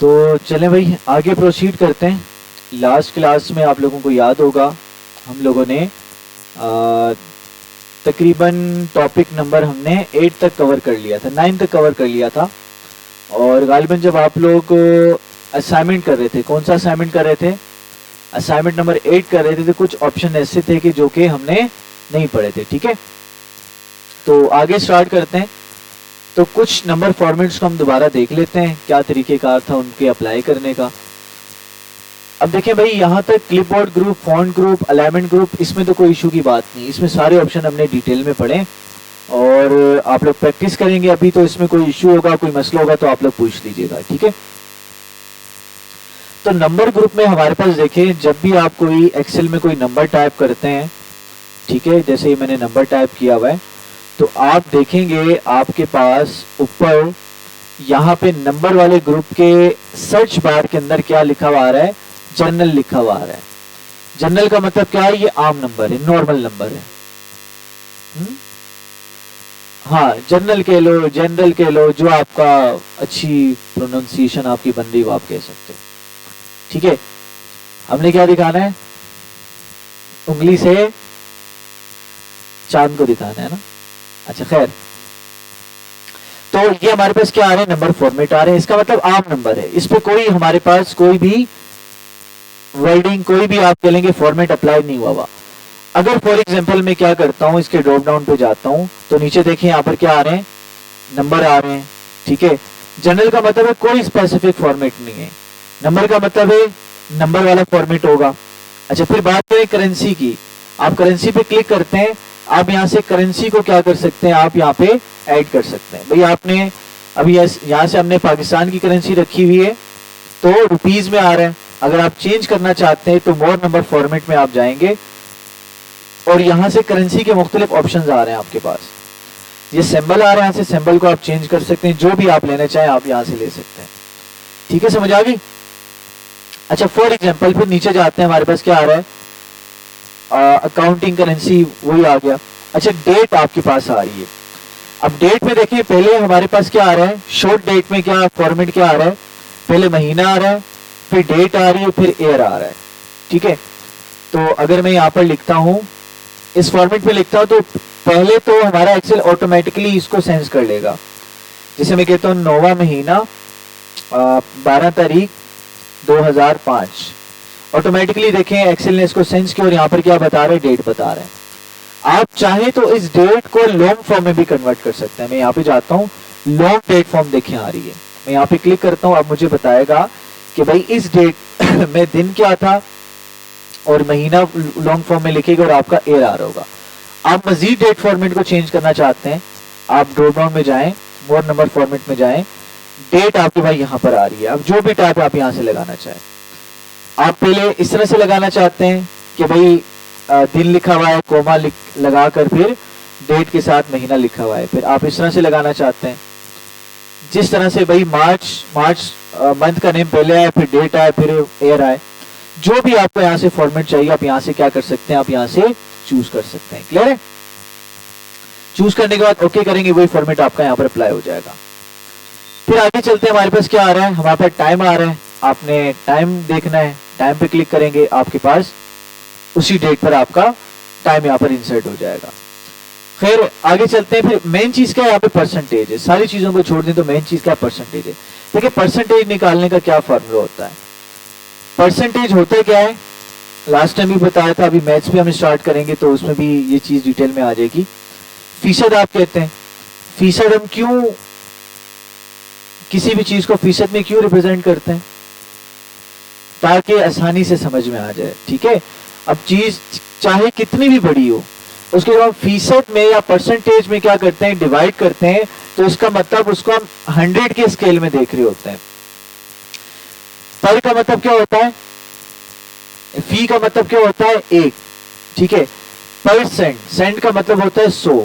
तो चलें भाई आगे प्रोसीड करते हैं। लास्ट क्लास में आप लोगों को याद होगा हम लोगों ने तकरीबन टॉपिक नंबर हमने 8 तक कवर कर लिया था, 9 तक कवर कर लिया था। और गालिबन जब आप लोग असाइनमेंट कर रहे थे, कौन सा असाइनमेंट कर रहे थे, असाइनमेंट नंबर 8 कर रहे थे, तो कुछ ऑप्शन ऐसे थे कि जो कि हमने नहीं पढ़े थे। ठीक है, तो आगे स्टार्ट करते हैं। तो कुछ नंबर फॉर्मेट्स को हम दोबारा देख लेते हैं, क्या तरीकेकार था उनके अप्लाई करने का। अब देखें भाई, यहाँ तक clipboard group, font group, alignment group, इसमें तो कोई इशू की बात नहीं, इसमें सारे ऑप्शन हमने डिटेल में पढ़े और आप लोग प्रैक्टिस करेंगे अभी। तो इसमें कोई इशू होगा, कोई मसला होगा तो आप लोग पूछ लीजिएगा। ठीक है, तो नंबर ग्रुप में हमारे पास देखिए, जब भी आप कोई एक्सेल में कोई नंबर टाइप करते हैं, ठीक है, जैसे ही मैंने नंबर टाइप किया हुआ है, तो आप देखेंगे आपके पास ऊपर यहाँ पे नंबर वाले ग्रुप के सर्च बार के अंदर क्या लिखा हुआ आ रहा है, जनरल लिखा हुआ आ रहा है। जनरल का मतलब क्या है, ये आम नंबर है, नॉर्मल नंबर है। हाँ, जनरल कह लो, जनरल कह लो, जो आपका अच्छी प्रोनाउंसिएशन आपकी बन रही हो आप कह सकते हो। ठीक है, हमने क्या दिखाना है, उंगली से चांद को दिखाना है ना। अच्छा खैर, तो ये हमारे पास क्या आ रहे हैं, नंबर फॉर्मेट आ रहे हैं। इसका मतलब आम नंबर है, इस पे कोई हमारे पास कोई भी वर्डिंग, कोई भी आप कह लेंगे फॉर्मेट अप्लाई नहीं हुआ हुआ। अगर फॉर एग्जांपल मैं क्या करता हूं, इसके ड्रॉप डाउन पे जाता हूं, तो नीचे देखिए यहाँ पर क्या आ रहे हैं, नंबर आ रहे हैं। ठीक है, जनरल का मतलब है कोई स्पेसिफिक फॉर्मेट नहीं है, नंबर का मतलब है नंबर वाला फॉर्मेट होगा। अच्छा, फिर बात करें करेंसी की, आप करेंसी पे क्लिक करते हैं, आप यहाँ से करेंसी को क्या कर सकते हैं, आप यहाँ पे ऐड कर सकते हैं। भाई आपने अभी यहाँ से हमने पाकिस्तान की करेंसी रखी हुई है तो रुपीज में आ रहा है। अगर आप चेंज करना चाहते हैं तो मोर नंबर फॉर्मेट में आप जाएंगे और यहाँ से करेंसी के मुख्तलिफ ऑप्शन आ रहे हैं आपके पास। ये सिंबल आ रहा है, यहाँ से सिंबल को आप चेंज कर सकते हैं, जो भी आप लेना चाहें आप यहाँ से ले सकते हैं। ठीक है, समझ आ गई। अच्छा, फॉर एग्जाम्पल फिर नीचे जाते हैं, हमारे पास क्या आ रहा है, अकाउंटिंग करेंसी, वही आ गया। अच्छा, डेट आपके पास आ रही है। अब डेट में देखिए, पहले हमारे पास क्या आ रहा है, शॉर्ट डेट में क्या फॉर्मेट क्या आ रहा है, पहले महीना आ रहा है, फिर डेट आ रही है, फिर ईयर आ रहा है। ठीक है, तो अगर मैं यहाँ पर लिखता हूँ, इस फॉर्मेट में लिखता हूँ, तो पहले तो हमारा एक्सेल ऑटोमेटिकली इसको सेंस कर लेगा। जैसे मैं कहता हूँ 9वां महीना 12 तारीख 2005, ऑटोमेटिकली देखें एक्सेल ने इसको सेंस किया और यहाँ पर क्या बता रहे हैं, डेट बता रहे हैं। आप चाहें तो इस डेट को लॉन्ग फॉर्म में भी कन्वर्ट कर सकते हैं। मैं यहाँ पे जाता हूँ, लॉन्ग डेट फॉर्म देखें आ रही है, मैं यहाँ पे क्लिक करता हूँ, अब मुझे बताएगा कि भाई इस डेट में दिन क्या था और महीना लॉन्ग फॉर्म में लिखेगा और आपका ईयर आ रहा होगा। आप मजीद डेट फॉर्मेट को चेंज करना चाहते हैं, आप ड्रॉप डाउन में जाएं, मोर नंबर फॉर्मेट में जाएं, डेट आपकी भाई यहाँ पर आ रही है। अब जो भी टाइप आप यहाँ से लगाना चाहें, आप पहले इस तरह से लगाना चाहते हैं कि भाई दिन लिखा हुआ है, कोमा लगाकर फिर डेट के साथ महीना लिखा हुआ है, फिर आप इस तरह से लगाना चाहते हैं, जिस तरह से भाई मार्च मंथ का नेम पहले आए, फिर डेट आए, फिर ईयर आए, जो भी आपको यहाँ से फॉर्मेट चाहिए आप यहाँ से क्या कर सकते हैं, आप यहाँ से चूज कर सकते हैं। क्लियर है, चूज करने के बाद ओके करेंगे, वही फॉर्मेट आपका यहाँ पर अप्लाई हो जाएगा। फिर आगे चलते हैं, हमारे पास क्या आ रहा है, हमारे पास टाइम आ रहा है, आपने टाइम देखना है, टाइम पे क्लिक करेंगे, आपके पास उसी डेट पर आपका टाइम यहाँ पर इंसर्ट हो जाएगा। फिर आगे चलते हैं, फिर मेन चीज क्या है, यहाँ पे परसेंटेज है। सारी चीजों को छोड़ दें तो मेन चीज क्या परसेंटेज है। देखिए, परसेंटेज निकालने का क्या फॉर्मूला होता है, परसेंटेज होता क्या है, लास्ट टाइम भी बताया था, अभी मैथ्स भी हम स्टार्ट करेंगे तो उसमें भी ये चीज डिटेल में आ जाएगी। फीसद आप कहते हैं, फीसद हम क्यों किसी भी चीज को फीसद में क्यों रिप्रेजेंट करते हैं, ताकि आसानी से समझ में आ जाए। ठीक है, अब चीज चाहे कितनी भी बड़ी हो, उसके जब हम फीसद में या परसेंटेज में क्या करते हैं, डिवाइड करते हैं, तो इसका मतलब उसको हम 100 के स्केल में देख रहे होते हैं। पर का मतलब क्या होता है, फी का मतलब क्या होता है, 1। ठीक है, परसेंट, सेंट का मतलब होता है 100,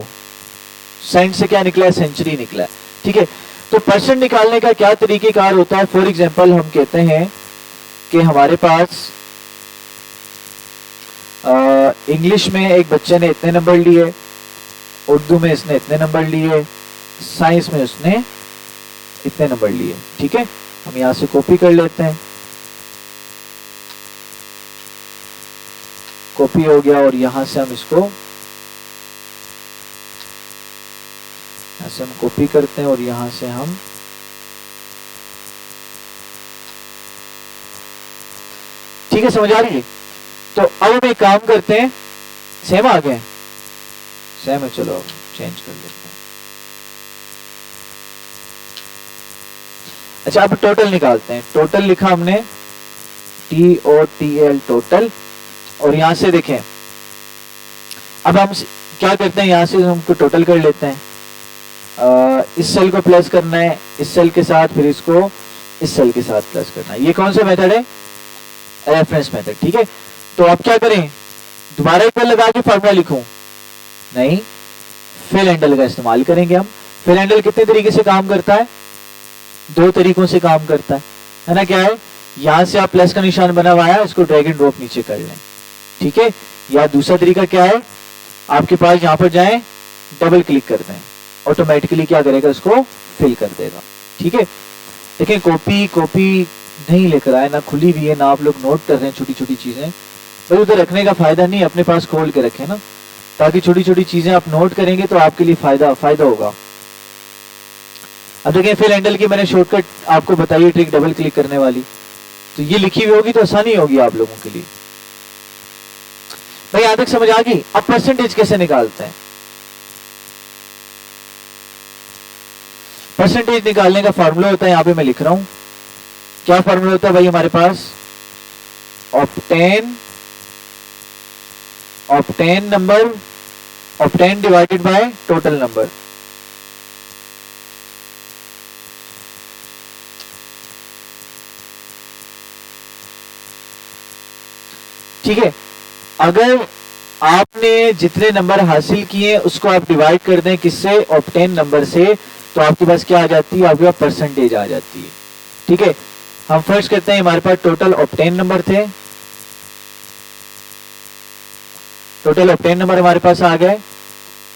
सेंट से क्या निकला है, सेंचुरी निकला है। ठीक है, तो परसेंट निकालने का क्या तरीकेकार होता है। फॉर एग्जांपल हम कहते हैं कि हमारे पास इंग्लिश में एक बच्चे ने इतने नंबर लिए, उर्दू में इसने इतने नंबर लिए, साइंस में उसने इतने नंबर लिए। ठीक है, हम यहां से कॉपी कर लेते हैं, कॉपी हो गया, और यहां से हम इसको यहां से हम कॉपी करते हैं और यहां से हम ठीक है, समझ आ रही है। तो अब हम एक काम करते हैं, सेम आ गए, सेम है, चलो चेंज कर लेते हैं। अच्छा, अब टोटल निकालते हैं। टोटल लिखा हमने TOTL टोटल, और यहां से देखें, अब हम क्या करते हैं, यहां से हमको टोटल कर लेते हैं। इस सेल को प्लस करना है इस सेल के साथ, फिर इसको इस सेल के साथ प्लस करना है। ये कौन सा मेथड है, रेफरेंस मेथड। ठीक है, तो आप क्या करें, दोबारा इक्वल लगा के फॉर्मूला लिखूं, नहीं, फिल हैंडल का इस्तेमाल करेंगे हम। फिल हैंडल कितने तरीके से काम करता है, दो तरीकों से काम करता है ना। क्या है, यहां से आप प्लस का निशान बना हुआ है, इसको ड्रैग एंड ड्रॉप नीचे कर लें। ठीक है, या दूसरा तरीका क्या है, आपके पास यहां पर जाएं, डबल क्लिक कर दें, ऑटोमेटिकली क्या करेगा, इसको फिल कर देगा। ठीक है, देखिए कॉपी नहीं लेकर आए, ना खुली भी है, ना आप लोग नोट कर रहे हैं छोटी छोटी चीजें। भाई उधर रखने का फायदा नहीं, अपने पास खोल के रखें ना, ताकि छोटी छोटी चीजें आप नोट करेंगे तो आपके लिए फायदा होगा। अब देखिए, फिल हैंडल की मैंने शॉर्टकट आपको बताई, ट्रिक डबल क्लिक करने वाली, तो ये लिखी हुई होगी तो आसानी होगी आप लोगों के लिए। भाई यहां तक समझ आ गई। अब परसेंटेज कैसे निकालते हैं, परसेंटेज निकालने का फार्मूला होता है, यहां पे मैं लिख रहा हूं, क्या फार्मूला होता है भाई हमारे पास, obtained number, obtained divided by total number. ठीक है, अगर आपने जितने नंबर हासिल किए उसको आप डिवाइड कर दें किससे, ऑप्टेन नंबर से, तो आपके पास क्या आ जाती है, आपके पास परसेंटेज आ जाती है। ठीक है, हम फर्स्ट करते हैं, हमारे पास टोटल ऑप्टेन नंबर थे, टोटल ऑप्टेन नंबर हमारे पास आ गए।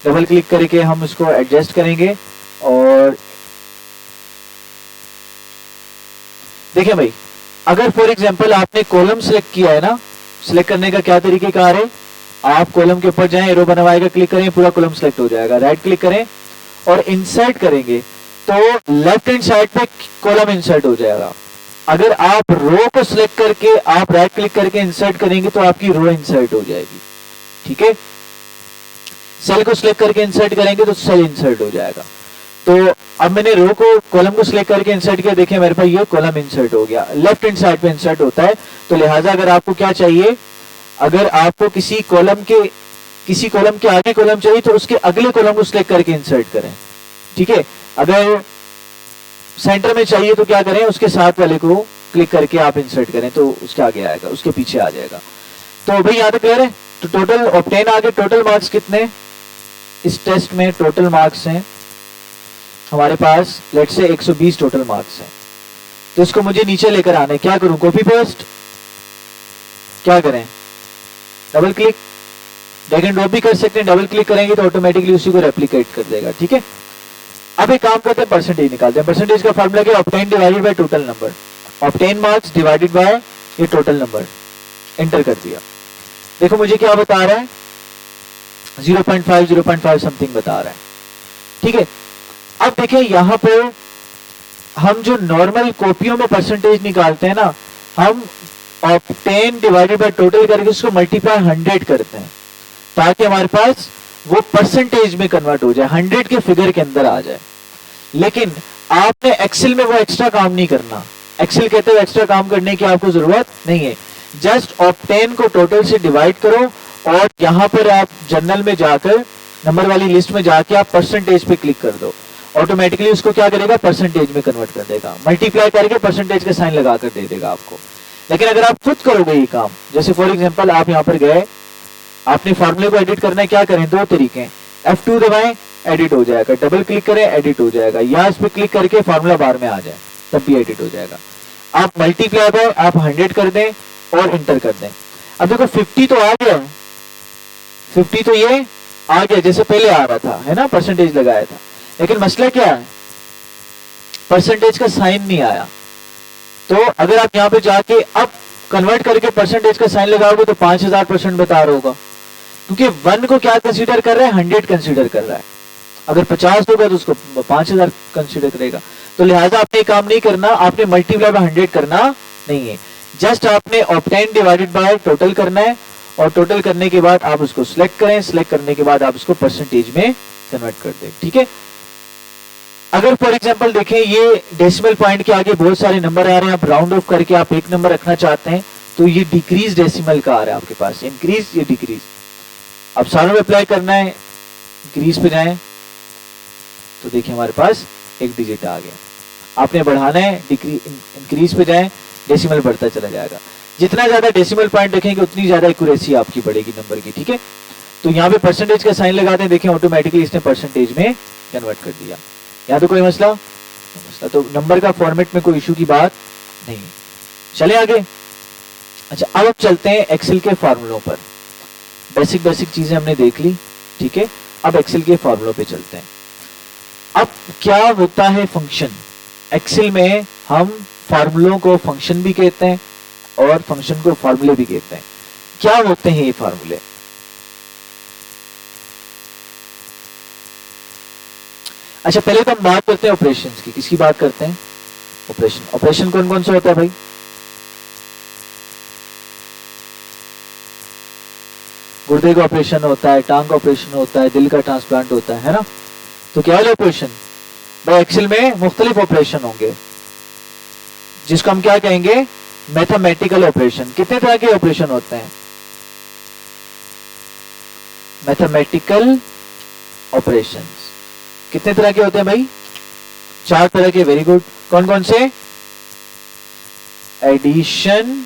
डबल क्लिक करके हम इसको एडजस्ट करेंगे, और देखिए भाई, अगर फॉर एग्जांपल आपने कॉलम सिलेक्ट किया है ना, सिलेक्ट करने का क्या तरीकेकार है, आप कॉलम के ऊपर जाएं, एरो बना हुआ आएगा, क्लिक करें, पूरा कॉलम सिलेक्ट हो जाएगा। राइट क्लिक करें और इंसर्ट करेंगे, तो लेफ्ट हैंड साइड पे कॉलम इंसर्ट हो जाएगा। अगर आप रो को सिलेक्ट करके आप राइट क्लिक करके इंसर्ट करेंगे तो आपकी रो इंसर्ट हो जाएगी। ठीक है, सेल को सिलेक्ट करके इंसर्ट करेंगे तो सेल इंसर्ट हो जाएगा। तो अब मैंने रो को, कॉलम को सिलेक्ट करके इंसर्ट किया, देखिए मेरे पास ये कॉलम इंसर्ट हो गया, लेफ्ट हैंड साइड पे इंसर्ट होता है। तो लिहाजा अगर आपको क्या चाहिए, अगर आपको किसी कॉलम के आगे कॉलम चाहिए तो उसके अगले कॉलम को सिलेक्ट करके इंसर्ट करें। ठीक है, अगर सेंटर में चाहिए तो क्या करें, उसके साथ वाले को क्लिक करके आप इंसर्ट करें तो उसके आगे आएगा, उसके पीछे आ जाएगा। तो भाई यहाँ तक क्लियर है। तो टोटल ऑब्टेन आ गए। टोटल मार्क्स कितने इस टेस्ट में, टोटल मार्क्स हैं हमारे पास, लेट्स से 120 टोटल मार्क्स हैं। तो इसको मुझे नीचे लेकर आना है, क्या करूं, कॉपी पेस्ट, क्या करें, double click, drag and drop भी कर सकते हैं, डबल क्लिक करेंगे तो ऑटोमेटिकली उसी को रेप्लिकेट कर देगा। ठीक है, अब एक काम करते हैं, परसेंटेज निकालते हैं। परसेंटेज का फार्मूला क्या, obtain divided by total number, obtain marks divided by ये टोटल नंबर। एंटर कर दिया, देखो मुझे क्या बता रहा है, 0.5 समथिंग बता रहा है। ठीक है, अब देखिए यहां पर हम जो नॉर्मल कॉपियों में परसेंटेज निकालते हैं ना, हम ऑब्टेन डिवाइडेड बाय टोटल करके उसको मल्टीप्लाई 100 करते हैं, ताकि हमारे पास वो परसेंटेज में कन्वर्ट हो जाए, 100 के फिगर के अंदर आ जाए। लेकिन आपने एक्सेल में वो एक्स्ट्रा काम नहीं करना। एक्सेल कहते हैं एक्स्ट्रा काम करने की आपको जरूरत नहीं है, जस्ट ऑब्टेन को टोटल से डिवाइड करो और यहां पर आप जर्नल में जाकर नंबर वाली लिस्ट में जाके आप परसेंटेज पे क्लिक कर दो, ऑटोमेटिकली उसको क्या करेगा, परसेंटेज में कन्वर्ट कर देगा, मल्टीप्लाई करके परसेंटेज का साइन लगा कर दे देगा आपको। लेकिन अगर आप खुद करोगे ये काम, जैसे फॉर एग्जांपल आप यहां पर गए, आपने फार्मूले को एडिट करना है, क्या करें, दो तरीके हैं, F2 दबाएं, एडिट हो जाएगा, डबल क्लिक करें, एडिट हो जाएगा, या इस पे क्लिक करके फार्मूला बार में आ जाए तब भी एडिट हो जाएगा। आप मल्टीप्लाई बाय आप 100 कर दें और इंटर कर दें। अब देखो 50 तो आ गया, 50 तो ये आ गया जैसे पहले आ रहा था, है ना, परसेंटेज लगाया था। लेकिन मसला क्या है, परसेंटेज का साइन नहीं आया। तो अगर आप यहाँ पे जाके अब कन्वर्ट करके परसेंटेज का साइन लगाओगे तो 5000% बता रहा होगा, क्योंकि 1 को क्या कंसीडर कर रहा है, 100 कंसीडर कर रहा है। अगर 50 होगा तो उसको 5000 कंसीडर करेगा। तो लिहाजा आपने काम नहीं करना, आपने मल्टीप्लाई बाय 100 करना नहीं है, जस्ट आपने ऑब्टेन डिवाइडेड बाय टोटल करना है, और टोटल करने के बाद आप उसको सिलेक्ट करें, सिलेक्ट करने के बाद आप उसको परसेंटेज में कन्वर्ट कर दें। ठीक है, अगर फॉर एग्जांपल देखें ये डेसिमल पॉइंट के आगे बहुत सारे नंबर आ रहे हैं, आप राउंड ऑफ करके आप एक नंबर रखना चाहते हैं, तो ये डिक्रीज डेसिमल का आ रहा है आपके पास, इंक्रीज ये डिक्रीज। अब सारों में अप्लाई करना है, इंक्रीज पे जाएं तो देखिए हमारे पास एक डिजिट आ गया। आपने बढ़ाना है, इंक्रीज पे जाएं, डेसिमल बढ़ता चला जाएगा। जितना ज्यादा डेसिमल पॉइंट रखेंगे उतनी ज्यादा एक्यूरेसी आपकी बढ़ेगी नंबर की। ठीक है, तो यहाँ पे परसेंटेज का साइन लगाते हैं, देखें ऑटोमेटिकली इसने परसेंटेज में कन्वर्ट कर दिया। या तो कोई मसला तो नंबर का फॉर्मेट में कोई इशू की बात नहीं। चले आगे। अच्छा, अब चलते हैं एक्सेल के फार्मूलों पर। बेसिक चीजें हमने देख ली, ठीक है, अब एक्सेल के फार्मूलों पे चलते हैं। अब क्या होता है फंक्शन? एक्सेल में हम फार्मूलों को फंक्शन भी कहते हैं और फंक्शन को फार्मूले भी कहते हैं। क्या होते हैं ये फार्मूले? अच्छा, पहले तो हम बात करते हैं ऑपरेशंस की। किसकी बात करते हैं? ऑपरेशन कौन कौन सा होता है भाई? गुर्दे का ऑपरेशन होता है, टांग का ऑपरेशन होता है, दिल का ट्रांसप्लांट होता है ना? तो क्या है ऑपरेशन? भाई एक्सेल में मुख्तलिफ ऑपरेशन होंगे जिसको हम क्या कहेंगे? Mathematical operation. कितने तरह के ऑपरेशन होते हैं? मैथमेटिकल ऑपरेशंस कितने तरह के होते हैं भाई? 4 तरह के। Very good. कौन कौन से? एडिशन,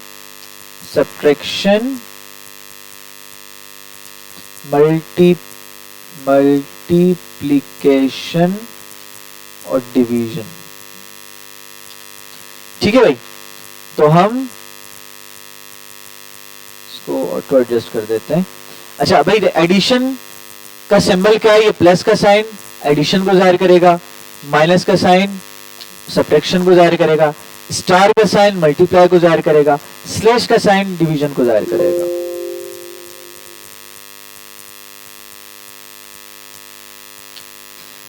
सब्ट्रैक्शन, मल्टीप्लिकेशन और डिवीजन। ठीक है भाई, तो हम इसको ऑटो एडजस्ट कर देते हैं। अच्छा भाई, एडिशन का सिंबल क्या है? ये प्लस का साइन एडिशन को जाहिर करेगा, माइनस का साइन सब्ट्रैक्शन को जाहिर करेगा, स्टार का साइन मल्टीप्लाई को जाहिर करेगा, स्लैश का साइन डिवीजन को जाहिर करेगा।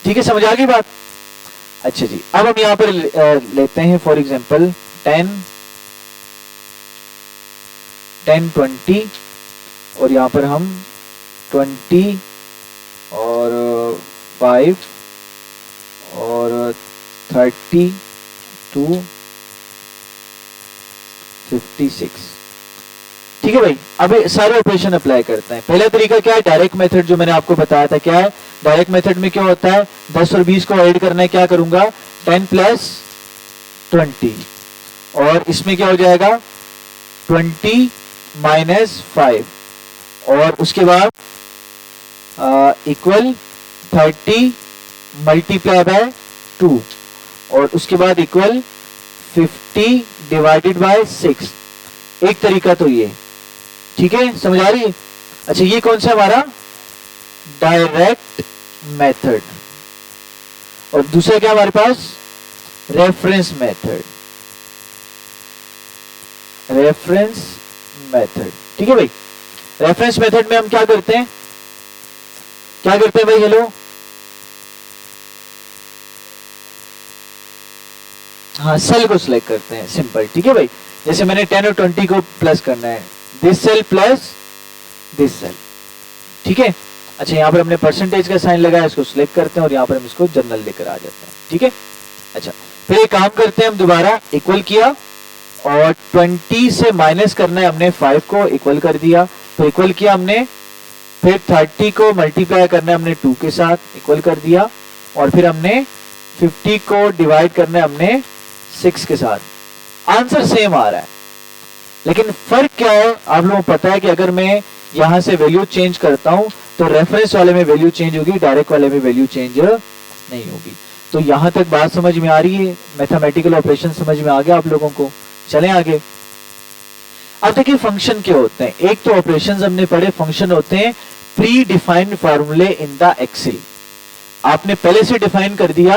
ठीक है, समझ आ गई बात? अच्छा जी, अब हम यहां पर लेते हैं फॉर एग्जांपल 10, 20 और यहां पर हम 20 और 5 और 32, 56। ठीक है भाई, अब सारे ऑपरेशन अप्लाई करते हैं। पहला तरीका क्या है? डायरेक्ट मेथड, जो मैंने आपको बताया था। क्या है डायरेक्ट मेथड में? क्या होता है? 10 और 20 को ऐड करना है। क्या करूंगा? 10 + 20 और इसमें क्या हो जाएगा? 20 - 5 और उसके बाद इक्वल 30 × 2 और उसके बाद इक्वल 50 / 6। एक तरीका तो ये। ठीक है, समझ आ रही है? अच्छा, ये कौन सा हमारा? Direct method. और दूसरा क्या हमारे पास? Reference method. Reference method. ठीक है भाई, रेफरेंस मेथड में हम क्या करते हैं? क्या करते हैं भाई? हेलो, हाँ, सेल को सिलेक्ट करते हैं, सिंपल। ठीक है भाई, जैसे मैंने 10 और 20 को प्लस करना है, this cell plus this cell. ठीक है, अच्छा, यहां पर हमने परसेंटेज का साइन लगाया, इसको सिलेक्ट करते हैं और यहां पर हम इसको जनरल लेकर आ जाते हैं। ठीक है, अच्छा, फिर एक काम करते हैं हम दोबारा। इक्वल किया और 20 से माइनस करना है हमने 5 को, इक्वल कर दिया। तो इक्वल किया हमने, फिर 30 को मल्टीप्लाई करना है हमने 2 के साथ, इक्वल कर दिया। और फिर हमने 50 को डिवाइड करना है हमने 6 के साथ। आंसर सेम आ रहा है, लेकिन फर्क क्या है आप लोगों को पता है कि अगर मैं यहां से वैल्यू चेंज करता हूं तो रेफरेंस वाले में वैल्यू चेंज होगी, डायरेक्ट वाले में वैल्यू चेंज नहीं होगी। तो यहां तक बात समझ में आ रही है? मैथमेटिकल ऑपरेशन समझ में आ गया आप लोगों को? चलें आगे। अब देखिए फंक्शन क्या होते हैं। एक तो ऑपरेशंस हमने पढ़े, फंक्शन होते हैं प्री डिफाइंड फार्मूले इन द एक्सेल। आपने पहले से डिफाइन कर दिया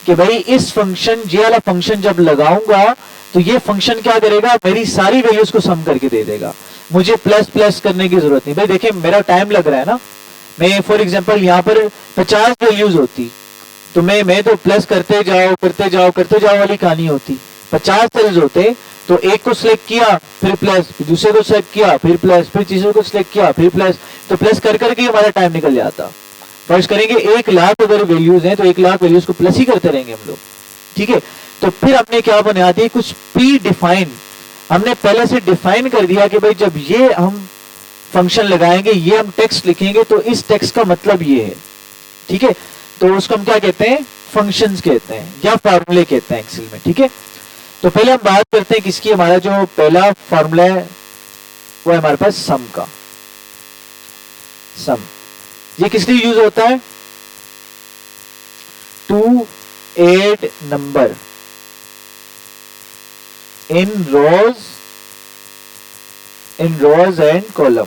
कि भाई इस फंक्शन, ये वाला फंक्शन जब लगाऊंगा तो ये फंक्शन क्या करेगा, मेरी सारी वैल्यूज को सम करके दे देगा, मुझे प्लस प्लस करने की जरूरत नहीं। भाई देखिए मेरा टाइम लग रहा है ना, मैं फॉर एग्जांपल यहाँ पर 50 वैल्यूज होती तो मैं तो प्लस करते जाओ करते जाओ करते जाओ वाली कहानी होती। 50 सेल्स होते तो एक को सिलेक्ट किया फिर प्लस, फिर दूसरे को सिलेक्ट किया फिर प्लस, फिर तीसरे को सिलेक्ट किया फिर प्लस, तो प्लस कर करके हमारा टाइम निकल जाता। फर्स्ट करेंगे 1 लाख अगर वैल्यूज हैं तो 1 लाख वैल्यूज को प्लस ही करते रहेंगे हम लोग, ठीक है। तो फिर हमने क्या बना दिया, कुछ प्री डिफाइन, हमने पहले से डिफाइन कर दिया कि भाई जब ये हम फंक्शन लगाएंगे, ये हम टेक्स्ट लिखेंगे तो इस टेक्स्ट का मतलब ये है, ठीक है। तो उसको हम क्या कहते हैं, फंक्शंस कहते हैं या फॉर्मूले कहते हैं एक्सेल में, ठीक है। तो पहले हम बात करते हैं किसकी, हमारा जो पहला फॉर्मूला है वो है हमारे पास सम का। सम ये किस लिए यूज होता है, to add number in rows and column.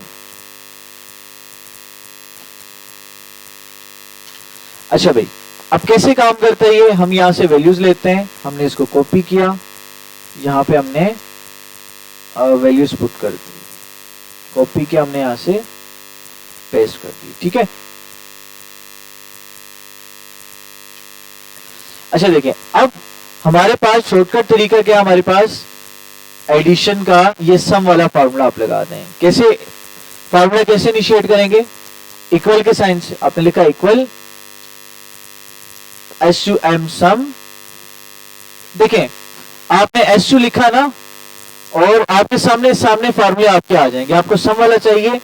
अच्छा भाई अब कैसे काम करता है ये, हम यहां से वैल्यूज लेते हैं, हमने इसको कॉपी किया, यहां पे हमने वैल्यूज पुट कर दी, कॉपी किया हमने यहां से पेस्ट कर दी, ठीक है। अच्छा देखिए अब हमारे पास शॉर्टकट तरीका क्या, हमारे पास एडिशन का ये सम वाला फार्मूला आप लगा दें। कैसे फार्मूला कैसे इनिशिएट करेंगे, इक्वल के साइन से, आपने लिखा इक्वल SUM सम। देखें आपने SU लिखा ना और आपके सामने फार्मूले आपके आ जाएंगे। आपको सम वाला चाहिए,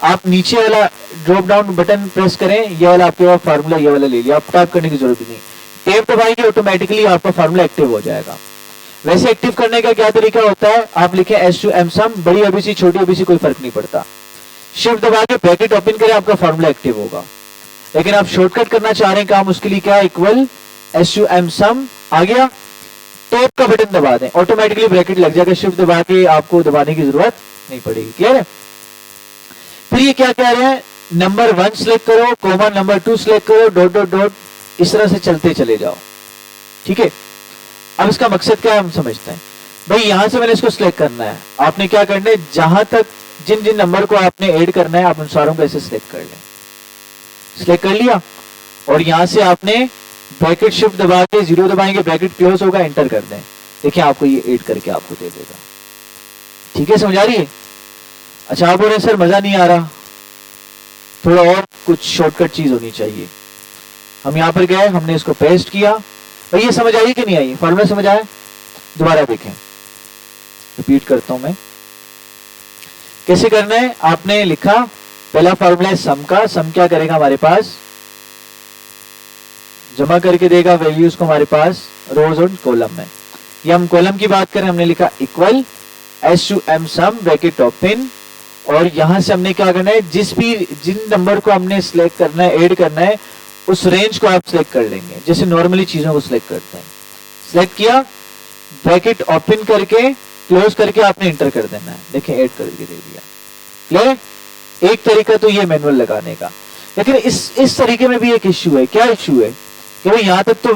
आप नीचे वाला ड्रॉप डाउन बटन प्रेस करें, ये वाला आपके पास फार्मूला ये वाला ले लिया, आप टाइप करने की जरूरत नहीं, टैब दबाएंगे ऑटोमेटिकली आपका फार्मूला एक्टिव हो जाएगा। वैसे एक्टिव करने का क्या तरीका होता है, आप लिखें SUM सम, बड़ी एबीसी छोटी एबीसी कोई फर्क नहीं पड़ता, शिफ्ट दबा के ब्रैकेट ओपन करें, आपका फार्मूला एक्टिव होगा। लेकिन आप शॉर्टकट करना चाह रहे हैं काम, उसके लिए क्या, इक्वल SUM सम आ गया, टैब का बटन दबा दें, ऑटोमेटिकली ब्रैकेट लग जाएगा, शिफ्ट दबा के आपको दबाने की जरूरत नहीं पड़ेगी। क्लियर है। फिर ये क्या कह रहे हैं, नंबर 1 सिलेक्ट करो, कॉमा नंबर 2 सिलेक्ट करो, डॉट डॉट डॉट, इस तरह से चलते चले जाओ, ठीक है। अब इसका मकसद क्या है हम समझते हैं। भाई यहां से मैंने इसको सिलेक्ट करना है, आपने क्या करना है, जहां तक जिन जिन नंबर को आपने ऐड करना है आप उन सारों को ऐसे सिलेक्ट कर लें, सिलेक्ट कर लिया और यहां से आपने ब्रैकेट शिफ्ट दबा के 0 दबाएंगे, ब्रैकेट क्लोज होगा, एंटर कर दें, देखिए आपको ये ऐड करके आपको दे देगा, ठीक है, समझ आ रही है। अच्छा आप बोल रहे सर मजा नहीं आ रहा, थोड़ा और कुछ शॉर्टकट चीज होनी चाहिए। हम यहां पर गए, हमने इसको पेस्ट किया, भाई ये समझ आई कि नहीं आई, फॉर्मूला समझ आया, दोबारा देखें, रिपीट करता हूं मैं कैसे करना है। आपने लिखा पहला फॉर्मूला है सम का, सम क्या करेगा हमारे पास, जमा करके देगा वैल्यूज को हमारे पास रोज और कॉलम में। ये हम कॉलम की बात करें, हमने लिखा equal SUM sum bracket open, और यहां से हमने क्या करना है, जिन नंबर को हमने सिलेक्ट करना है, ऐड करना है, उस रेंज को आप सिलेक्ट कर लेंगे, जैसे नॉर्मली चीजों को सिलेक्ट करते हैं। सिलेक्ट किया, ब्रैकेट ओपन करके क्लोज करके आपने इंटर कर देना है, देखिए ऐड करके दे दिया। क्लियर। एक तरीका तो ये मैनुअल लगाने का, लेकिन इस तरीके में भी एक इश्यू है। क्या इश्यू है कि भाई यहां तक तो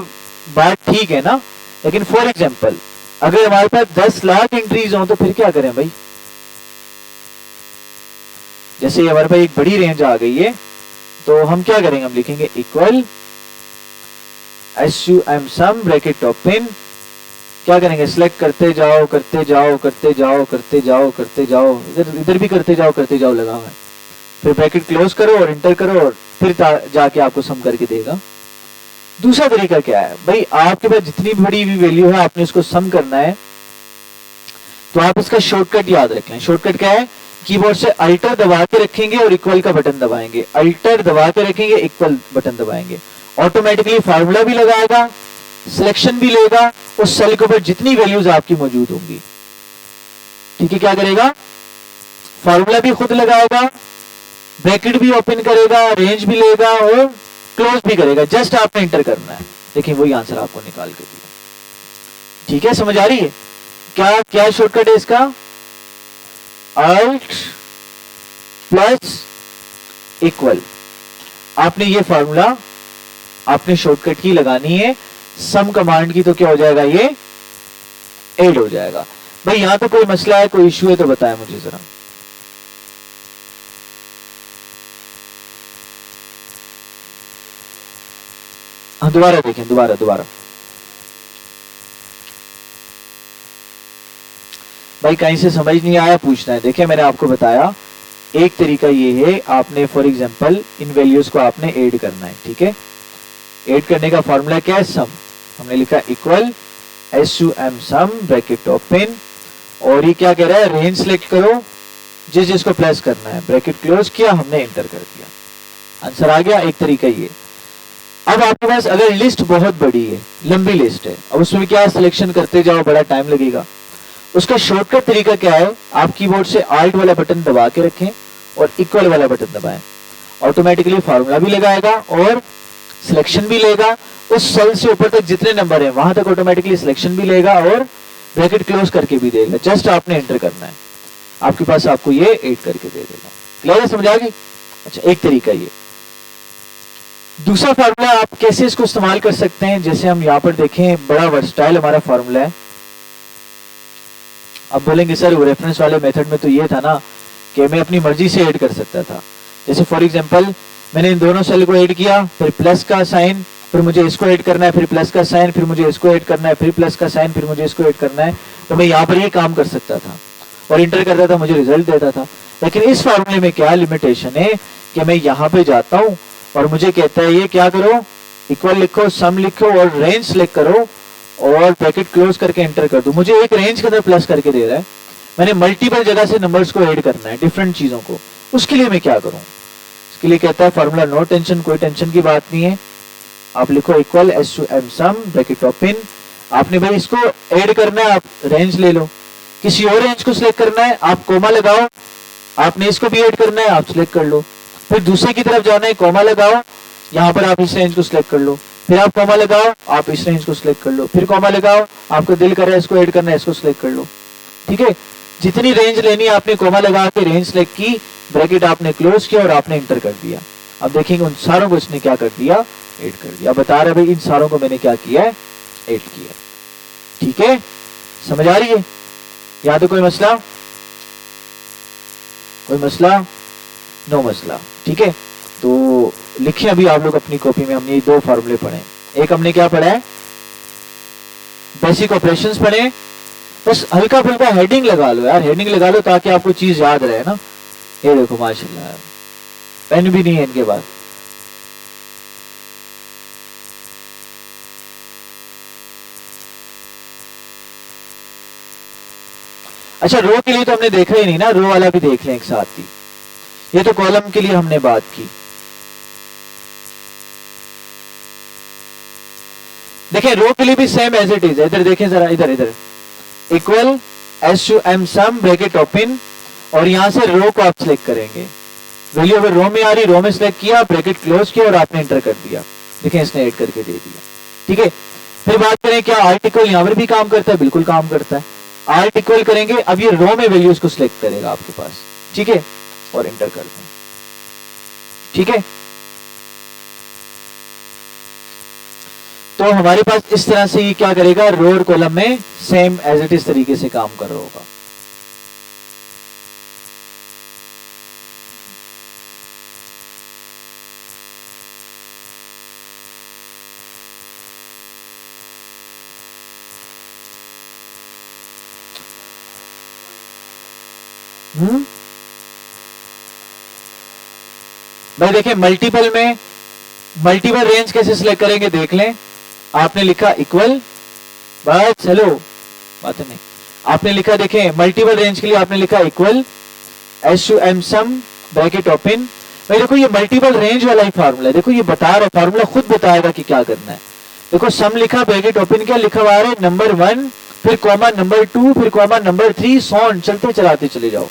बात ठीक है ना, लेकिन फॉर एग्जांपल अगर हमारे पास 10 लाख एंट्रीज हो तो फिर क्या करें भाई, जैसे हमारे पास एक बड़ी रेंज आ गई है तो हम क्या करेंगे, हम लिखेंगे equal SUM sum bracket open, क्या करेंगे, सिलेक्ट करते जाओ करते जाओ करते जाओ करते जाओ करते जाओ, इधर भी करते जाओ लगा हुआ है, फिर ब्रैकेट क्लोज करो और इंटर करो और फिर जाके आपको सम करके देगा। दूसरा तरीका क्या है भाई, आपके पास जितनी बड़ी भी वैल्यू है आपने इसको सम करना है, तो आप इसका शॉर्टकट याद रखें। शॉर्टकट क्या है, कीबोर्ड से अल्टर दबा के रखेंगे और इक्वल का बटन दबाएंगे, अल्टर दबा के रखेंगे, इक्वल बटन दबाएंगे, ऑटोमेटिकली फार्मूला भी लगाएगा, सिलेक्शन भी लेगा, उस सेल के ऊपर जितनी वैल्यूज आपकी मौजूद होंगी, ठीक है, क्या करेगा, फार्मूला भी खुद लगाएगा, ब्रैकेट भी ओपन करेगा, रेंज भी लेगा और क्लोज भी करेगा, जस्ट आपने इंटर करना है, देखिए वही आंसर आपको निकाल के दिया। ठीक है, समझ आ रही है। क्या क्या शॉर्टकट है इसका, अल्ट प्लस इक्वल, आपने ये फार्मूला आपने शॉर्टकट की लगानी है, सम कमांड की तो क्या हो जाएगा, ये ऐड हो जाएगा। भाई यहां तो कोई मसला है, कोई इश्यू है तो बताएं मुझे जरा। हाँ दोबारा देखें, दोबारा भाई कहीं से समझ नहीं आया पूछना है। देखिए मैंने आपको बताया एक तरीका ये है, आपने फॉर एग्जांपल इन वैल्यूज को आपने ऐड करना है, ठीक है। ऐड करने का फॉर्मूला क्या है, सम। हमने लिखा equal sum sum bracket open, और ये क्या कह रहा है, रेंज सिलेक्ट करो जिस जिसको प्लस करना है, ब्रैकेट क्लोज किया, हमने एंटर कर दिया, आंसर आ गया। एक तरीका ये। अब आपके पास अगर लिस्ट बहुत बड़ी है, लंबी लिस्ट है, अब उसमें क्या सिलेक्शन करते जाओ, बड़ा टाइम लगेगा। उसका शॉर्टकट तरीका क्या है, आप कीबोर्ड से आल्ट वाला बटन दबा के रखें और इक्वल वाला बटन दबाएं, ऑटोमेटिकली फार्मूला भी लगाएगा और सिलेक्शन भी लेगा। उस सेल से ऊपर तक जितने नंबर हैं वहां तक ऑटोमेटिकली सिलेक्शन भी लेगा और ब्रैकेट क्लोज करके भी देगा। जस्ट आपने एंटर करना है, आपके पास आपको ये ऐड करके दे देगा। क्लियर है, समझ आ गई? अच्छा, एक तरीका ये। दूसरा फार्मूला आप कैसे इसको इस्तेमाल कर सकते हैं, जैसे हम यहाँ पर देखें, बड़ा वर्सटाइल हमारा फार्मूला है। अब बोलेंगे सर वो रेफरेंस वाले मेथड में तो ये था ना कि मैं अपनी मर्जी से ऐड कर सकता था। जैसे फॉर एग्जांपल मैंने इन दोनों सेल को ऐड किया, फिर प्लस का साइन, फिर मुझे इसको ऐड करना है, फिर प्लस का साइन, फिर मुझे इसको ऐड करना है, फिर प्लस का साइन, फिर मुझे इसको ऐड करना है। तो मैं यहाँ पर ये काम कर सकता था और इंटर करता था, मुझे रिजल्ट देता था। लेकिन इस फार्मूले में क्या लिमिटेशन है कि मैं यहाँ पे जाता हूँ और मुझे कहता है ये क्या करो, इक्वल लिखो, सम लिखो और रेंज सिलेक्ट करो और ब्रैकेट क्लोज करके एंटर कर दो। मुझे एक रेंज के अंदर प्लस करके दे रहा है, मैंने मल्टीपल जगह से नंबर्स को ऐड करना है, डिफरेंट चीजों को। उसके लिए मैं क्या करूं, इसके लिए कहता है फार्मूला नो टेंशन, कोई टेंशन की बात नहीं है। आप लिखो equal sum sum bracket open, आपने भाई इसको ऐड करना है, आप रेंज ले लो। किसी और रेंज को सिलेक्ट करना है, आप कोमा लगाओ, आपने इसको भी ऐड करना है, आप सिलेक्ट कर लो। फिर दूसरे की तरफ जाना है, कोमा लगाओ, यहाँ पर आप इस रेंज को सिलेक्ट कर लो, फिर आप कोमा लगाओ, आप इस रेंज को सिलेक्ट कर लो, फिर कोमा लगाओ, आपको दिल कर रहा है इसको ऐड करना है, इसको सिलेक्ट कर लो। ठीक है, जितनी रेंज लेनी है आपने कोमा लगा के रेंज सिलेक्ट की, ब्रैकेट आपने क्लोज किया और आपने एंटर कर दिया। अब देखेंगे उन सारों को इसने क्या कर दिया, ऐड कर दिया। बता रहे भाई इन सारों को मैंने क्या किया है, ऐड किया। ठीक है, समझ आ रही है? या तो कोई मसला, कोई मसला, नो मसला। ठीक है, तो लिखिए अभी आप लोग अपनी कॉपी में, हमने ये दो फार्मूले पढ़े। एक हमने क्या पढ़ा है, बेसिक ऑपरेशंस पढ़े। बस हल्का फुल्का हेडिंग लगा लो यार, हेडिंग लगा लो ताकि आपको चीज याद रहे ना। ये देखो माशाल्लाह, पेन भी नहीं है इनके पास। अच्छा, रो के लिए तो हमने देखा ही नहीं ना, रो वाला भी देख लें एक साथ ही। ये तो कॉलम के लिए हमने बात की। देखें रो के लिए भी सेम एज इट इज है। इधर देखें जरा, इधर इधर equal sum sum bracket open, और यहां से रो को आप सिलेक्ट करेंगे। वैल्यू अगर रो में आ रही, रो में सिलेक्ट किया, ब्रैकेट क्लोज किया और आपने एंटर कर दिया। देखें इसने ऐड करके दे दिया। ठीक है, फिर बात करें क्या आर्टिकल यहां पर भी काम करता है, बिल्कुल काम करता है। आर्टिकल करेंगे, अब ये रो में वैल्यूज को सिलेक्ट करेगा आपके पास। ठीक है, और एंटर कर दें। ठीक है, तो हमारे पास इस तरह से ये क्या करेगा, रो और कॉलम में सेम एज इट इज तरीके से काम कर रहा होगा। भाई देखिए मल्टीपल में मल्टीपल रेंज कैसे सिलेक्ट करेंगे देख लें। आपने लिखा इक्वल, बस चलो बात नहीं, आपने लिखा देखें मल्टीपल रेंज के लिए आपने लिखा equal sum sum bracket open. भाई देखो ये मल्टीपल रेंज वाला ही फार्मूला है, देखो ये बता रहा है, फार्मूला खुद बताएगा कि क्या करना है। देखो सम लिखा, ब्रैकेट ओपन क्या लिखा हुआ है, नंबर 1, फिर कॉमा नंबर 2, फिर कॉमा नंबर 3, सॉन चलते चलाते चले जाओ।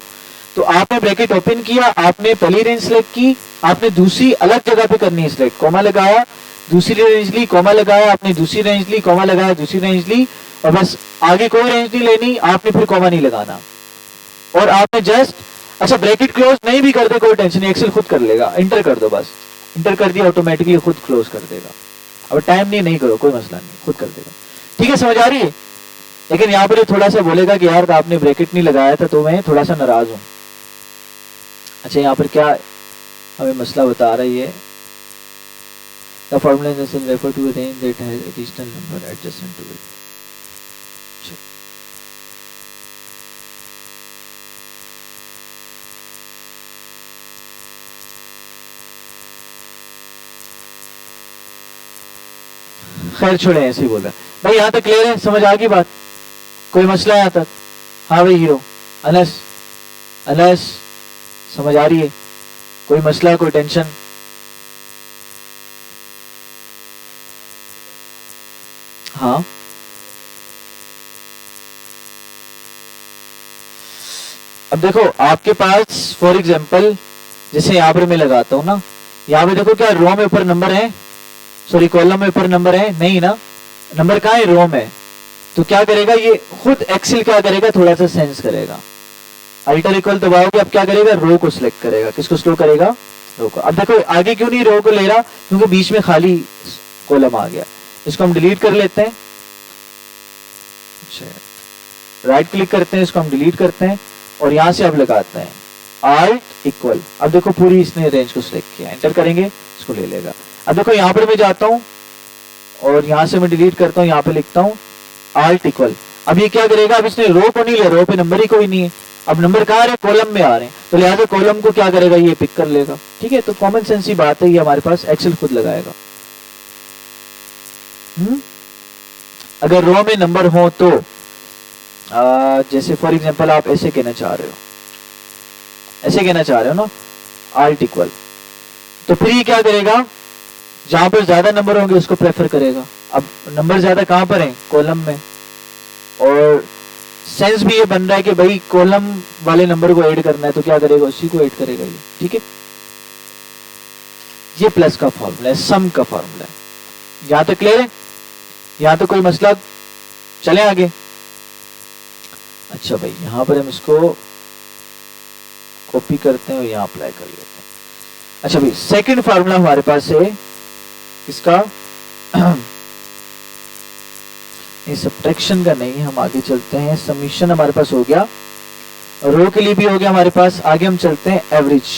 तो आपने ब्रैकेट ओपन किया, आपने पहली रेंज सिलेक्ट की, आपने दूसरी अलग जगह पे करनी है सिलेक्ट, कॉमा लगाया, दूसरी रेंज ली, कॉमा लगाया, आपने दूसरी रेंज ली, कॉमा लगाया, दूसरी रेंज ली, और बस आगे कोई रेंज नहीं लेनी, आपने फिर कॉमा नहीं लगाना। और आपने जस्ट, अच्छा ब्रैकेट क्लोज नहीं भी कर दे कोई टेंशन नहीं, एक्सेल खुद कर लेगा, इंटर कर दो, बस इंटर कर दिया ऑटोमेटिकली खुद क्लोज कर देगा। अब टाइम नहीं करो, कोई मसला नहीं, खुद कर देगा। ठीक है, समझ आ रही है। लेकिन यहाँ पर थोड़ा सा बोलेगा कि यार आपने ब्रैकेट नहीं लगाया था, तो मैं थोड़ा सा नाराज हूँ। अच्छा, यहाँ पर क्या हमें मसला बता रही है, the formula in this will refer to a range that has additional number adjacent to it. खैर छोड़े, ऐसे ही बोला भाई। यहाँ तक क्लियर है, समझ आ गई बात, कोई मसला है यहाँ तक? हाँ भाई हीरो अनस, अनस समझ आ रही है? कोई मसला, कोई टेंशन? हाँ, अब देखो आपके पास फॉर एग्जांपल जैसे यहाँ पर मैं लगाता हूँ ना, यहाँ पे देखो क्या रो में ऊपर नंबर है, सॉरी कॉलम में ऊपर नंबर है नहीं ना, नंबर कहाँ है? रो में। तो क्या करेगा ये खुद एक्सेल, क्या करेगा थोड़ा सा सेंस करेगा, अल्टर इक्वल दबाओगे, अब क्या करेगा रो को सिलेक्ट करेगा। किसको स्लो करेगा? रो को। अब देखो आगे क्यों नहीं रो को ले रहा, क्योंकि बीच में खाली कॉलम आ गया। इसको हम डिलीट कर लेते हैं, राइट क्लिक करते हैं, इसको हम डिलीट करते हैं और यहां से अब लगाते हैं आल्ट इक्वल। अब देखो पूरी इसने रेंज को सिलेक्ट किया, एंटर करेंगे इसको ले लेगा। अब देखो यहां पर मैं जाता हूं और यहां से मैं डिलीट करता हूं, यहां पे लिखता हूं आल्ट इक्वल। अब ये क्या करेगा, अब इसने रो को नहीं ले, रो पे नंबर ही कोई नहीं है, अब नंबर कहाँ आ रहे हैं? कॉलम में आ रहे हैं, तो लिहाजा कॉलम को क्या करेगा ये पिक कर लेगा। ठीक है, तो कॉमन सेंस ही बात है, ये हमारे पास एक्सेल खुद लगाएगा। अगर रो में नंबर हो तो जैसे फॉर एग्जांपल आप ऐसे कहना चाह रहे हो, ऐसे कहना चाह रहे हो ना, आल्ट इक्वल, तो फिर ये क्या करेगा, जहां पर ज्यादा नंबर होंगे उसको प्रेफर करेगा। अब नंबर ज्यादा कहां पर है? कॉलम में, और सेंस भी ये बन रहा है कि भाई कॉलम वाले नंबर को ऐड करना है, तो क्या करेगा उसी को ऐड करेगा ये। ठीक है, ये प्लस का फॉर्मूला है, सम का फॉर्मूला है। यहां तक क्लियर है? यहां तो कोई मसला? चले आगे। अच्छा भाई यहां पर हम इसको कॉपी करते हैं और यहां अप्लाई कर लेते हैं। अच्छा भाई सेकंड फार्मूला हमारे पास है इसका ये सब्ट्रैक्शन का नहीं, हम आगे चलते हैं। समीशन हमारे पास हो गया, रो के लिए भी हो गया हमारे पास। आगे हम चलते हैं एवरेज।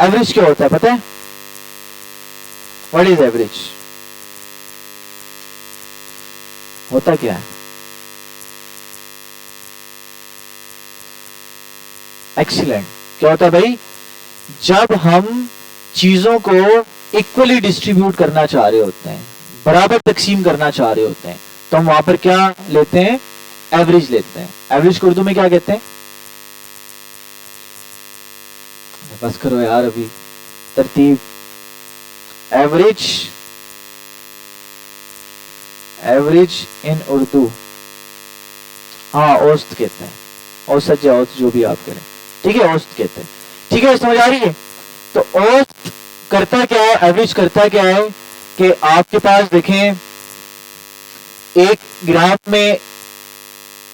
एवरेज क्या होता है पता है? What is average? होता क्या है? एक्सीलेंट। क्या होता है भाई? जब हम चीजों को इक्वली डिस्ट्रीब्यूट करना चाह रहे होते हैं, बराबर तकसीम करना चाह रहे होते हैं, तो हम वहां पर क्या लेते हैं? एवरेज लेते हैं। एवरेज को उर्दू में क्या कहते हैं? बस करो यार अभी तरतीब। एवरेज, एवरेज इन उर्दू हाँ औसत कहते हैं, औसत या औसत जो भी आप करें। ठीक है, औसत कहते हैं। ठीक है, समझ आ रही है? तो औसत करता क्या है, एवरेज करता क्या है कि आपके पास देखें एक ग्राफ में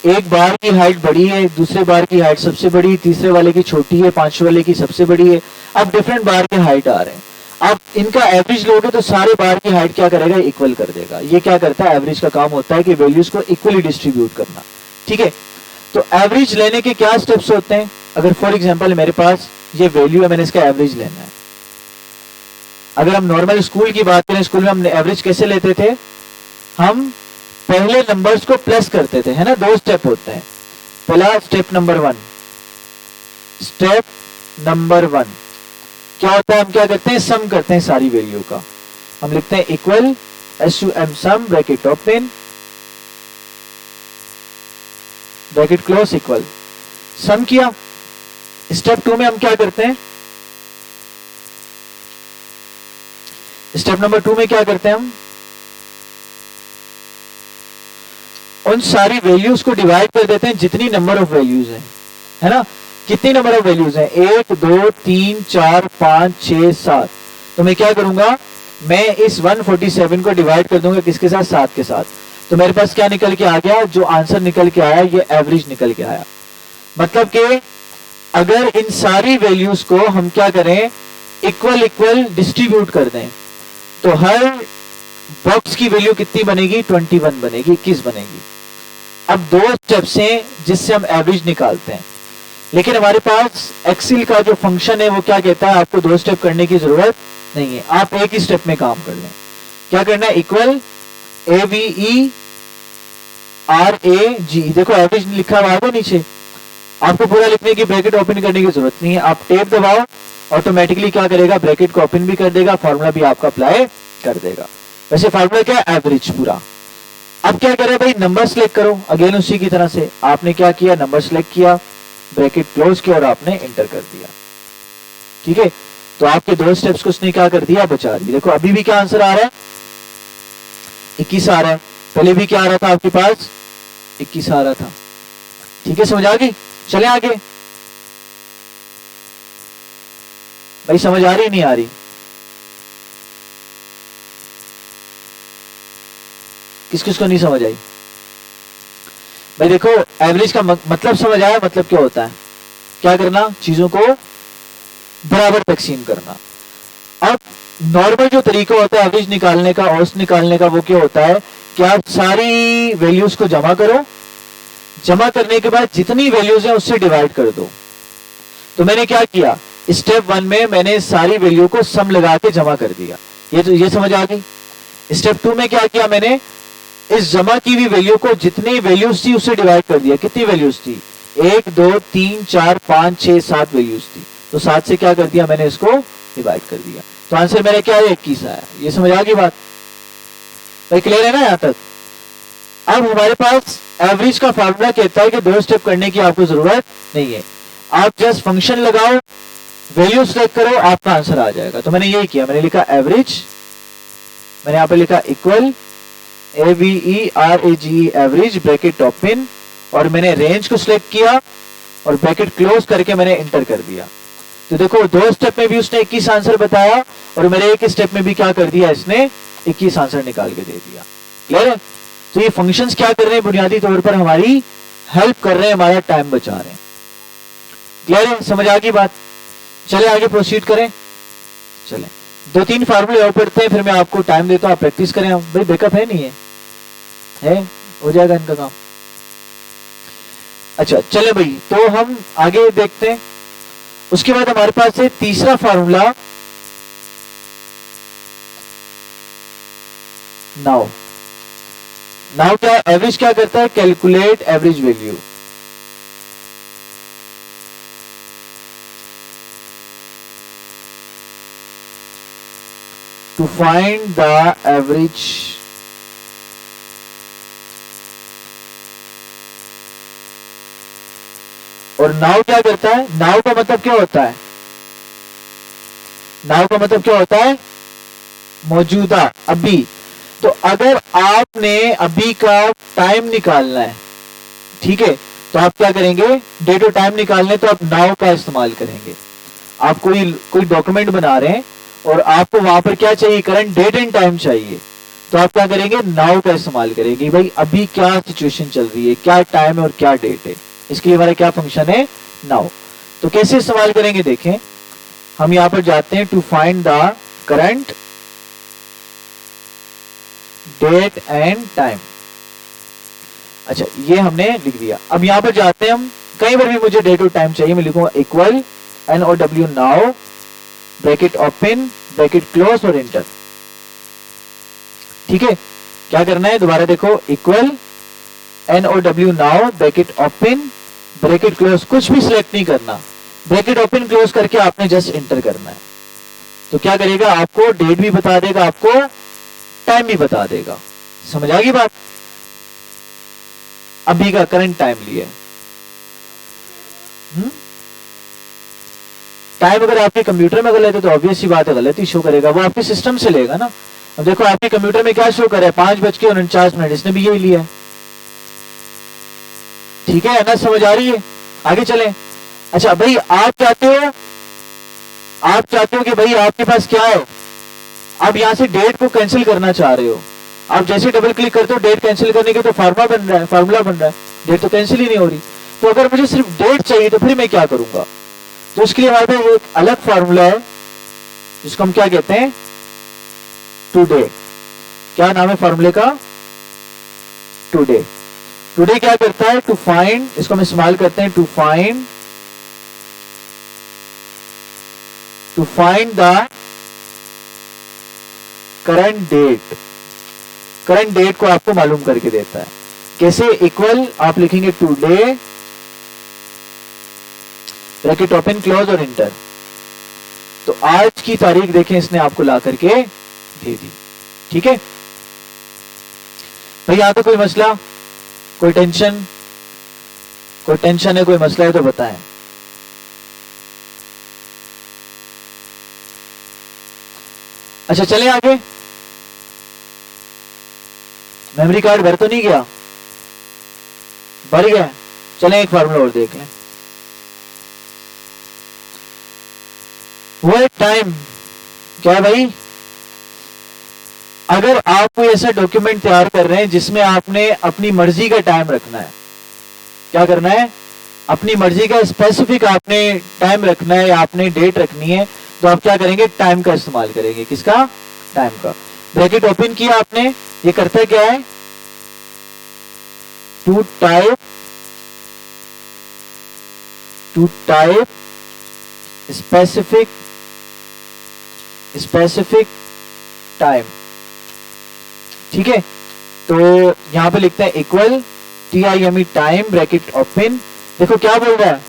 एक बार की हाइट बड़ी है, दूसरे बार की हाइट सबसे बड़ी, तीसरे वाले की छोटी है, पांचवें वाले की सबसे बड़ी है। अब डिफरेंट बार के हाइट आ रहे हैं, अब इनका एवरेज लोगे तो सारे बार की हाइट क्या करेगा? इक्वल कर देगा। ये क्या करता है? एवरेज का काम होता है कि वैल्यूज को इक्वली डिस्ट्रीब्यूट करना। ठीक है, तो एवरेज लेने के क्या स्टेप्स होते हैं? अगर फॉर एग्जांपल मेरे पास ये वैल्यू है, मैंने इसका एवरेज लेना है। अगर हम नॉर्मल स्कूल की बात करें, स्कूल में हम एवरेज कैसे लेते थे? हम पहले नंबर्स को प्लस करते थे, है ना? दो स्टेप होते हैं। पहला स्टेप नंबर 1, स्टेप नंबर 1 क्या होता है? हम क्या करते हैं? सम करते हैं सारी वैल्यू का। हम लिखते हैं equal SUM sum bracket open bracket close equal, sum किया। स्टेप 2 में हम क्या करते हैं? स्टेप नंबर 2 में क्या करते हैं? हम उन सारी वैल्यूज को डिवाइड कर देते हैं जितनी नंबर ऑफ वैल्यूज है ना? कितनी नंबर ऑफ वैल्यूज हैं? 1 2 3 4 5 6 7। तो मैं क्या करूंगा? मैं इस 147 को डिवाइड कर दूंगा किसके साथ? 7 के साथ। तो मेरे पास क्या निकल के आ गया? जो आंसर निकल के आया ये एवरेज निकल के आया। मतलब कि अगर इन सारी वैल्यूज को हम क्या करें? इक्वल इक्वल डिस्ट्रीब्यूट कर दें, तो हर बॉक्स की वैल्यू कितनी बनेगी, 21 बनेगी, 21 बनेगी। अब दो स्टेप्स हैं जिससे हम एवरेज निकालते हैं, लेकिन हमारे पास एक्सेल का जो फंक्शन है वो क्या कहता है, आपको दो स्टेप करने की जरूरत नहीं है, आप एक ही स्टेप में काम कर लें। क्या करना है, इक्वल AVE RAG, देखो एवरेज लिखा हुआ है नीचे, आपको पूरा लिखने की ब्रैकेट ओपन करने की जरूरत नहीं है। आप टेप दबाओ, ऑटोमेटिकली क्या करेगा, ब्रैकेट को ओपन भी कर देगा, फॉर्मूला भी आपका अप्लाई कर देगा। वैसे फॉर्मूला क्या है, एवरेज पूरा। अब क्या करे भाई, नंबर सिलेक्ट करो, अगेन उसी की तरह से आपने क्या किया, नंबर सिलेक्ट किया, ब्रैकेट क्लोज किया और आपने एंटर कर दिया। ठीक है, तो आपके दो स्टेप्स को उसने क्या कर दिया, बचा दिया। देखो अभी भी क्या आंसर आ रहा है, 21 आ रहा है, पहले भी क्या आ रहा था आपके पास, 21 आ रहा था। ठीक है, समझ आ गई। चले आगे, भाई समझ आ रही नहीं आ रही, किस किस को नहीं समझ आई। भाई देखो एवरेज का मतलब समझ आया, मतलब क्या होता है, क्या करना, चीजों को बराबर तकसीम करना। अब नॉर्मल जो तरीका होता है एवरेज निकालने का, औसत निकालने का, वो क्या होता है कि आप सारी वैल्यूज को जमा करो, जमा करने के बाद जितनी वैल्यूज है उससे डिवाइड कर दो। तो मैंने क्या किया, स्टेप 1 में मैंने सारी वैल्यू को सम लगा के जमा कर दिया, ये समझ आ गई। स्टेप 2 में क्या किया, मैंने इस जमा की हुई वैल्यू को जितनी वैल्यूज थी उससे डिवाइड कर दिया। कितनी वैल्यूज थी, 1 2 3 4 5 6 7 वैल्यूज थी, तो 7 से क्या कर दिया, मैंने इसको डिवाइड कर दिया, तो आंसर मेरा क्या है, 21 आया। ये समझ आ गई बात, भाई क्लियर है ना यहां तक। अब हमारे पास एवरेज का फार्मूला कहता है कि दो स्टेप करने की आपको जरूरत नहीं है, आप जस्ट फंक्शन लगाओ, वैल्यू सेलेक्ट करो, आपका आंसर आ जाएगा। तो मैंने यही किया, मैंने लिखा एवरेज, मैंने यहां पे लिखा equal AVE RAGE average, bracket open, और मैंने रेंज को सिलेक्ट किया और ब्रैकेट क्लोज करके मैंने एंटर कर दिया। तो देखो दो स्टेप में भी उसने 21 आंसर बताया और मेरे एक स्टेप में भी क्या कर दिया, इसने 21 आंसर निकाल के दे दिया। क्लियर है। तो ये फंक्शंस क्या कर रहे हैं, बुनियादी तौर पर हमारी हेल्प कर रहे हैं, हमारा टाइम बचा रहे हैं। क्लियर है, समझ आ गई बात। चले आगे प्रोसीड करें, चले 2-3 फार्मूले और पढ़ते हैं, फिर मैं आपको टाइम देता हूं, आप प्रैक्टिस करें। भाई बैकअप है नहीं है, हो जाएगा इनका काम। अच्छा चले भाई, तो हम आगे देखते हैं। उसके बाद हमारे पास है तीसरा फार्मूला, नाउ क्या एवरेज क्या करता है, calculate average value. To find the average और नाउ क्या करता है, नाउ का मतलब क्या होता है, नाउ का मतलब क्या होता है, मौजूदा, अभी। तो अगर आपने अभी का टाइम निकालना है, ठीक है, तो आप क्या करेंगे, डेट और टाइम निकालने, तो आप नाउ का इस्तेमाल करेंगे। आप कोई डॉक्यूमेंट बना रहे हैं और आपको वहां पर क्या चाहिए, करंट डेट एंड टाइम चाहिए, तो आप क्या करेंगे, नाउ का इस्तेमाल करेंगे। भाई अभी क्या सिचुएशन चल रही है, क्या टाइम है और क्या डेट है, इसके लिए हमारा क्या फंक्शन है, नाउ। तो कैसे इस्तेमाल करेंगे, देखें, हम यहां पर जाते हैं, to find the current date and time. अच्छा ये हमने लिख दिया। अब यहां पर जाते हैं हम, कहीं पर भी मुझे डेट और टाइम चाहिए, मैं लिखूंगा equal NOW now, bracket open, bracket close और एंटर। ठीक है, क्या करना है, दोबारा देखो, equal NOW now, bracket open, bracket close, कुछ भी सिलेक्ट नहीं करना, ब्रैकेट ओपन क्लोज करके आपने जस्ट एंटर करना है। तो क्या करेगा, आपको डेट भी बता देगा, आपको टाइम भी बता देगा। समझ आ गई बात। अभी का करंट टाइम लिया, टाइम अगर आपके कंप्यूटर में गलत है तो ऑब्वियस सी बात है, गलती शो करेगा, वो आपके सिस्टम से लेगा ना। अब देखो आपके कंप्यूटर में क्या शो कर रहा है, 5:49, इसने भी यही लिया है। ठीक है ना, समझ आ रही है, आगे चलें। अच्छा भाई आप चाहते हो कि भाई आपके पास क्या है, आप यहां से डेट को कैंसिल करना चाह रहे हो, आप जैसे डबल क्लिक करते हो डेट कैंसिल करने के, तो फार्मूला बन रहा है, डेट तो कैंसिल ही नहीं हो रही। तो अगर मुझे सिर्फ डेट चाहिए तो फिर मैं क्या करूंगा, तो उसके लिए हमारे पास एक अलग फार्मूला है जिसको हम क्या कहते हैं, टू डे। क्या नाम है फॉर्मूले का? टुडे। टुडे क्या करता है? टू फाइंड, इसको हम इस्तेमाल करते हैं to find the current date. Current date को आपको मालूम करके देता है। कैसे? इक्वल आप लिखेंगे टुडे, ब्रैकेट ओपन क्लोज और इंटर। तो आज की तारीख देखें इसने आपको ला करके दे दी। ठीक है भाई, यहां तो कोई मसला, कोई टेंशन है, कोई मसला है तो बताएं। अच्छा चले आगे। मेमोरी कार्ड भर तो नहीं गया? भर गया। चलें एक फार्मूला और देख लें। वो टाइम क्या है भाई? अगर आप कोई ऐसा डॉक्यूमेंट तैयार कर रहे हैं जिसमें आपने अपनी मर्जी का टाइम रखना है, क्या करना है? अपनी मर्जी का स्पेसिफिक आपने टाइम रखना है या आपने डेट रखनी है, तो आप क्या करेंगे? टाइम का इस्तेमाल करेंगे। किसका? टाइम का। ब्रैकेट ओपन किया आपने, ये करता क्या है? To type specific time. ठीक है, तो यहां पे लिखते हैं equal TIME time bracket open. देखो क्या बोल रहा है,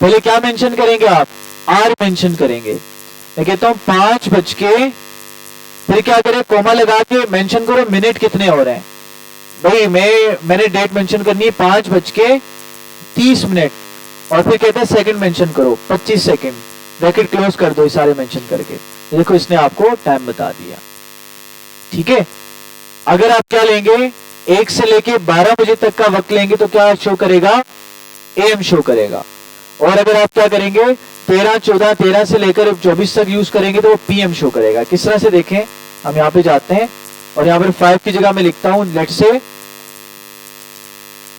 पहले क्या मेंशन करेंगे आप? आर मेंशन करेंगे। मैं कहता हूं 5 बज के, फिर क्या करें? कोमा लगा के मेंशन करो मिनट कितने हो रहे हैं। भाई मैंने डेट मेंशन करनी है 5 बज के 30 मिनट, और फिर कहते हैं सेकंड मेंशन करो 25 सेकंड, ब्रैकेट क्लोज कर दो ये सारे मेंशन करके। देखो इसने आपको टाइम बता दिया। ठीक है, अगर आप क्या लेंगे? 1 से लेके 12 बजे तक का वक्त लेंगे तो क्या शो करेगा? AM शो करेगा। और अगर आप क्या करेंगे? 13, 14, 13 से लेकर 24 तक यूज करेंगे तो वो PM शो करेगा। किस तरह से देखें, हम यहाँ पे जाते हैं और यहाँ पर 5 की जगह मैं लिखता हूं लेट से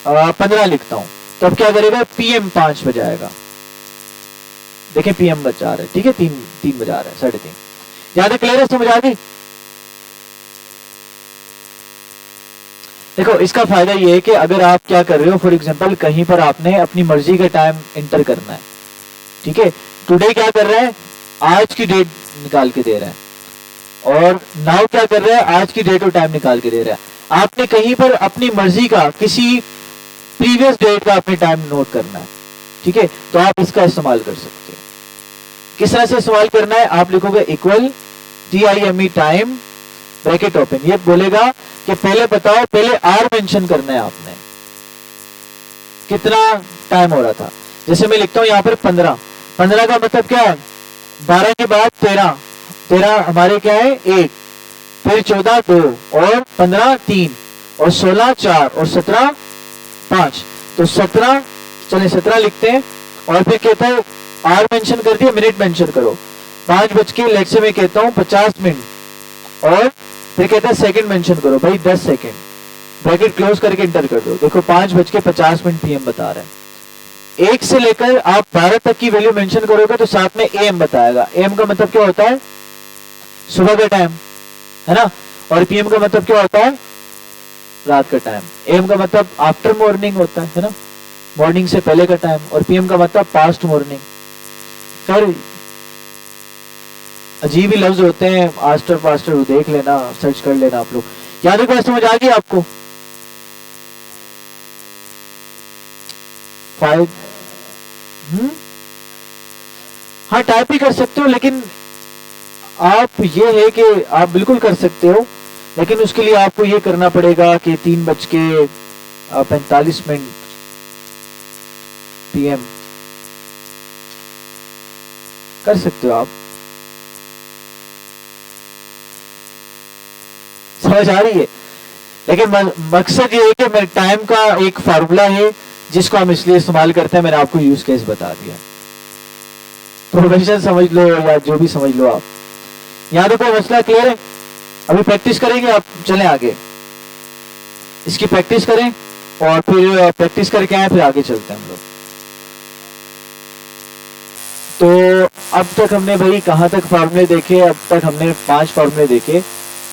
15 लिखता हूं, तो अब क्या करेगा? PM 5 बजाएगा। देखें PM बजा रहा है। ठीक है, 3 बजा रहा है, 3:30। यहां तक क्लियर है? समझ आ गई? देखो इसका फायदा ये है कि अगर आप क्या कर रहे हो, फॉर एग्जांपल कहीं पर आपने अपनी मर्जी का टाइम इंटर करना है। ठीक है, टुडे क्या कर रहा है? आज की डेट निकाल के दे रहा है, और नाउ क्या कर रहा है? आज की डेट और टाइम निकाल के दे रहा है। आपने कहीं पर अपनी मर्जी का किसी प्रीवियस डेट का अपने टाइम नोट करना है। ठीक है, तो आप इसका इस्तेमाल कर सकते हैं। किस तरह से इस्तेमाल करना है? आप लिखोगे equal TIME time bracket open. ये बोलेगा कि पहले बताओ, पहले आर मेंशन करना है आपने, कितना टाइम हो रहा था। जैसे मैं लिखता हूं यहां पर 15 का मतलब क्या है? 12 के बाद 13 हमारे क्या है? 1, फिर 14 2, और 15 3, और 16 4, और 17 5। तो 17, चले 17 लिखते हैं। और फिर कहता है आर मेंशन कर दिया, मिनट मेंशन करो। 5 बज के लेट से मैं कहता हूं 50 मिनट, और फिर कहता है सेकंड मेंशन करो भाई 10 सेकंड, ब्रैकेट क्लोज करके इंटर कर दो। देखो 5 बज के 50 मिनट PM बता रहा है। 1 से लेकर आप 12 तक की वैल्यू मेंशन करोगे तो साथ में AM बताएगा। AM का मतलब क्या होता है? सुबह का टाइम, है ना। और PM का मतलब क्या होता है? रात का टाइम। AM का मतलब आफ्टर मॉर्निंग होता है ना, मॉर्निंग से पहले का टाइम। और PM का मतलब पास्ट मॉर्निंग। खैर अजीब ही लफ्ज होते हैं, आस्टर पास्टर, देख लेना, सर्च कर लेना आप लोग। याद है? समझ आ गई आपको? 5 हाँ टाइप भी कर सकते हो, लेकिन आप ये है कि आप बिल्कुल कर सकते हो, लेकिन उसके लिए आपको ये करना पड़ेगा कि 3 बज के 45 मिनट PM कर सकते हो आप। समझ आ रही है? लेकिन मकसद ये है कि मेरे टाइम का एक फार्मूला है जिसको हम इसलिए इस्तेमाल करते हैं। मैंने आपको यूज केस बता दिया, प्रोफेशन समझ लो या जो भी समझ लो आप। यहां तो कोई मसला क्लियर है? अभी प्रैक्टिस करेंगे आप, चलें आगे, इसकी प्रैक्टिस करें और फिर प्रैक्टिस करके आए, फिर आगे चलते हैं हम लोग। तो अब तक हमने भाई कहां तक फार्मूले देखे? अब तक हमने 5 फार्मूले देखे।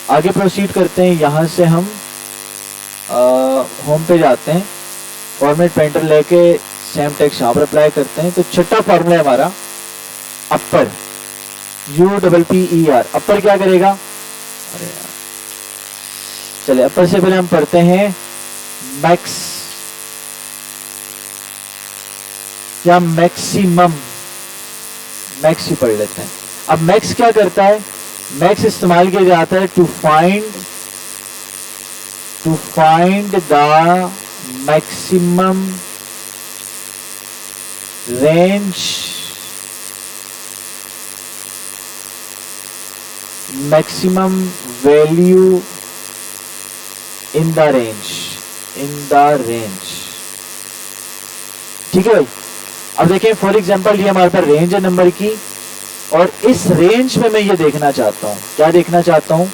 आगे प्रोसीड करते हैं। यहाँ से हम होम पे जाते हैं, फॉर्मेट पेंटर लेके सेम टेक्स्ट यहाँ पर अप्लाई करते हैं। तो छठा फॉर्मूला है हमारा अपर, UPPER। अपर क्या करेगा, अरे यार चले अपर से पहले हम पढ़ते हैं मैक्स या मैक्सिमम, मैक्स ही पढ़ लेते हैं। अब मैक्स क्या करता है, मैक्स इस्तेमाल किया जाता है to find the maximum range, maximum value in the range. ठीक है भाई। अब देखें फॉर एग्जांपल ये हमारे पास रेंज है नंबर की, और इस रेंज में मैं ये देखना चाहता हूं, क्या देखना चाहता हूं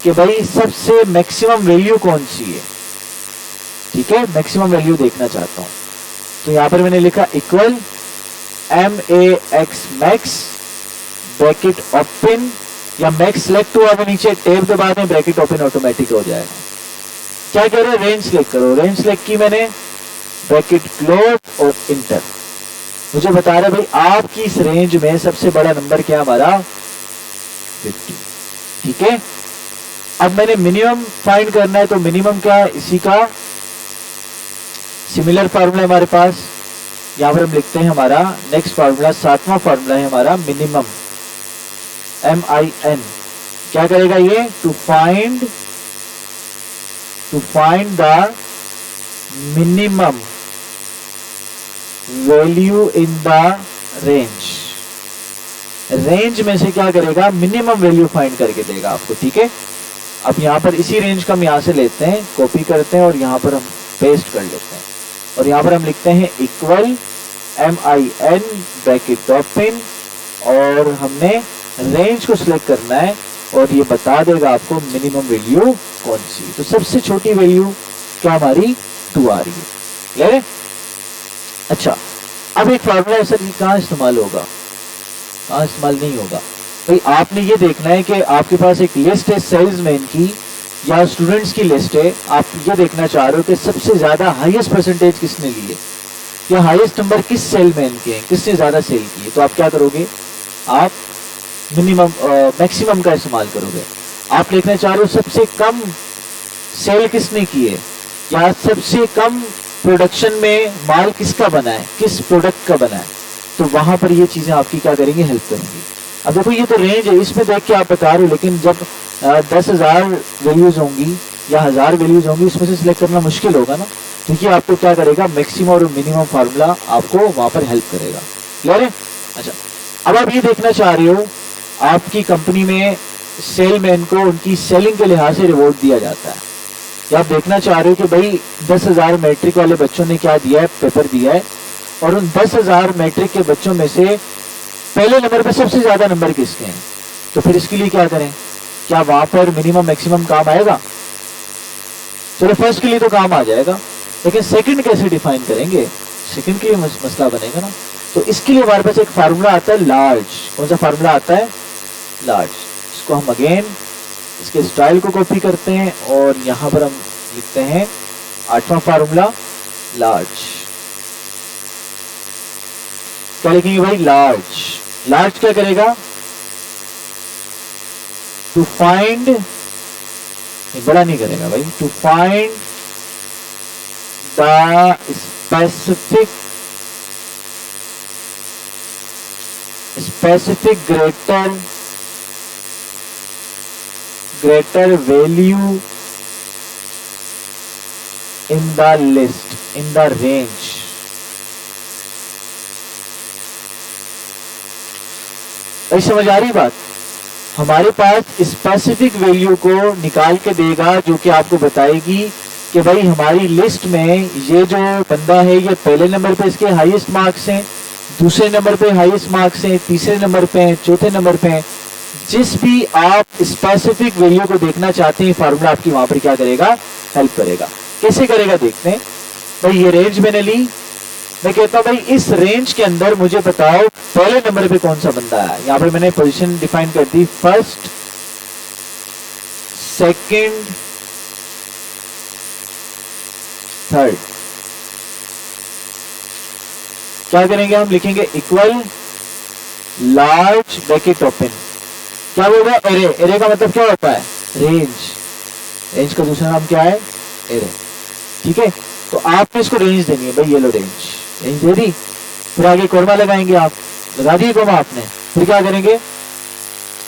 कि भाई सबसे मैक्सिमम वैल्यू कौन सी है। ठीक है, मैक्सिमम वैल्यू देखना चाहता हूं। तो यहां पर मैंने लिखा equal MAX max bracket open, या मैक्स सिलेक्ट हुआ, नीचे टेब के बाद में ब्रैकेट ओपन ऑटोमेटिक हो जाएगा। क्या कह रहे हैं, रेंज सिलेक्ट करो। रेंज सिलेक्ट की मैंने, ब्रैकेट क्लोज और इंटर। मुझे बता रहा है भाई आपकी इस रेंज में सबसे बड़ा नंबर क्या हमारा 50। ठीक है, अब मैंने मिनिमम फाइंड करना है, तो मिनिमम क्या, इसी का सिमिलर फार्मूला हमारे पास। यहां पर हम लिखते हैं हमारा नेक्स्ट फार्मूला, सातवां फार्मूला है हमारा मिनिमम, MIN। क्या करेगा ये, to find the minimum value in the range. Range में से क्या करेगा, मिनिमम वैल्यू फाइंड करके देगा आपको। ठीक है, अब यहां पर इसी रेंज का हम यहां से लेते हैं, कॉपी करते हैं और यहां पर हम पेस्ट कर लेते हैं, और यहां पर हम लिखते हैं इक्वल MIN ब्रैकेट ओपन, और हमने रेंज को सिलेक्ट करना है और ये बता देगा आपको मिनिमम वैल्यू कौन सी। तो सबसे छोटी वैल्यू क्या हमारी 2 आ रही है। क्लियर है। अच्छा, अब एक फार्मूला ऐसा कहाँ इस्तेमाल होगा, कहाँ इस्तेमाल नहीं होगा भाई। आपने ये देखना है कि आपके पास एक लिस्ट है सेल्समैन की या स्टूडेंट्स की लिस्ट है, आप ये देखना चाह रहे हो कि सबसे ज्यादा हाईएस्ट परसेंटेज किसने ली है, या हाईएस्ट नंबर किस सेलमैन के हैं, किसने ज्यादा सेल की है। तो आप क्या करोगे, आप मिनिमम मैक्सिमम का इस्तेमाल करोगे। आप देखना चाह रहे हो सबसे कम सेल किसने की है, या सबसे कम प्रोडक्शन में माल किसका बना है, किस प्रोडक्ट का बना है, तो वहां पर ये चीजें आपकी क्या करेंगी, हेल्प करेंगी। अब देखो ये तो रेंज है, इसमें देख के आप बता रहे हो, लेकिन जब 10,000 वैल्यूज होंगी या 1000 वैल्यूज होंगी, इसमें से सिलेक्ट करना मुश्किल होगा ना, क्योंकि आपको क्या करेगा, मैक्सिमम और मिनिमम फार्मूला आपको वहां पर हेल्प करेगा। क्लियर है। अच्छा, अब आप ये देखना चाह रहे हो आपकी कंपनी में सेलमैन को उनकी सेलिंग के लिहाज से रिवॉर्ड दिया जाता है, या आप देखना चाह रहे हो कि भाई 10,000 मैट्रिक वाले बच्चों ने क्या दिया है, पेपर दिया है, और उन 10,000 मैट्रिक के बच्चों में से पहले नंबर पे सबसे ज्यादा नंबर किसके हैं। तो फिर इसके लिए क्या करें, क्या वहां पर मिनिमम मैक्सिमम काम आएगा। चलो फर्स्ट के लिए तो काम आ जाएगा, लेकिन सेकंड कैसे डिफाइन करेंगे, सेकंड के लिए मसला बनेगा ना। तो इसके लिए हमारे पास एक फार्मूला आता है लार्ज। कौन सा फार्मूला आता है, लार्ज। इसको हम अगेन इसके स्टाइल को कॉपी करते हैं और यहां पर हम लिखते हैं 8वां फार्मूला लार्ज। क्या लिखेंगे भाई, लार्ज। लार्ज क्या करेगा, टू फाइंड, बड़ा नहीं करेगा भाई, to find the specific greater value in the list, in the range। समझ आ रही बात। हमारे पास स्पेसिफिक वैल्यू को निकाल के देगा, जो कि आपको बताएगी कि भाई हमारी लिस्ट में ये जो बंदा है ये पहले नंबर पे इसके हाईएस्ट मार्क्स हैं, दूसरे नंबर पे हाईएस्ट मार्क्स हैं, तीसरे नंबर पे हैं, चौथे नंबर पे हैं। जिस भी आप स्पेसिफिक वैल्यू को देखना चाहते हैं, फार्मूला आपकी वहां पर क्या करेगा, हेल्प करेगा। कैसे करेगा देखते हैं भाई। ये रेंज मैंने ली, मैं कहता हूं भाई इस रेंज के अंदर मुझे बताओ पहले नंबर पे कौन सा बंदा है। यहां पर मैंने पोजीशन डिफाइन कर दी, फर्स्ट, सेकंड, थर्ड, क्या करेंगे हम, लिखेंगे इक्वल लार्ज ब्रैकेट ओपन, क्या बोल रहा है, एरे। एरे का मतलब क्या होता है, रेंज। रेंज का दूसरा नाम क्या है, एरे। ठीक है, तो आपने इसको रेंज देनी है भाई, ये लो रेंज, रेंज दे दी। फिर आगे कोरमा लगाएंगे, आप लगा दिए कोरमा आपने। फिर क्या करेंगे,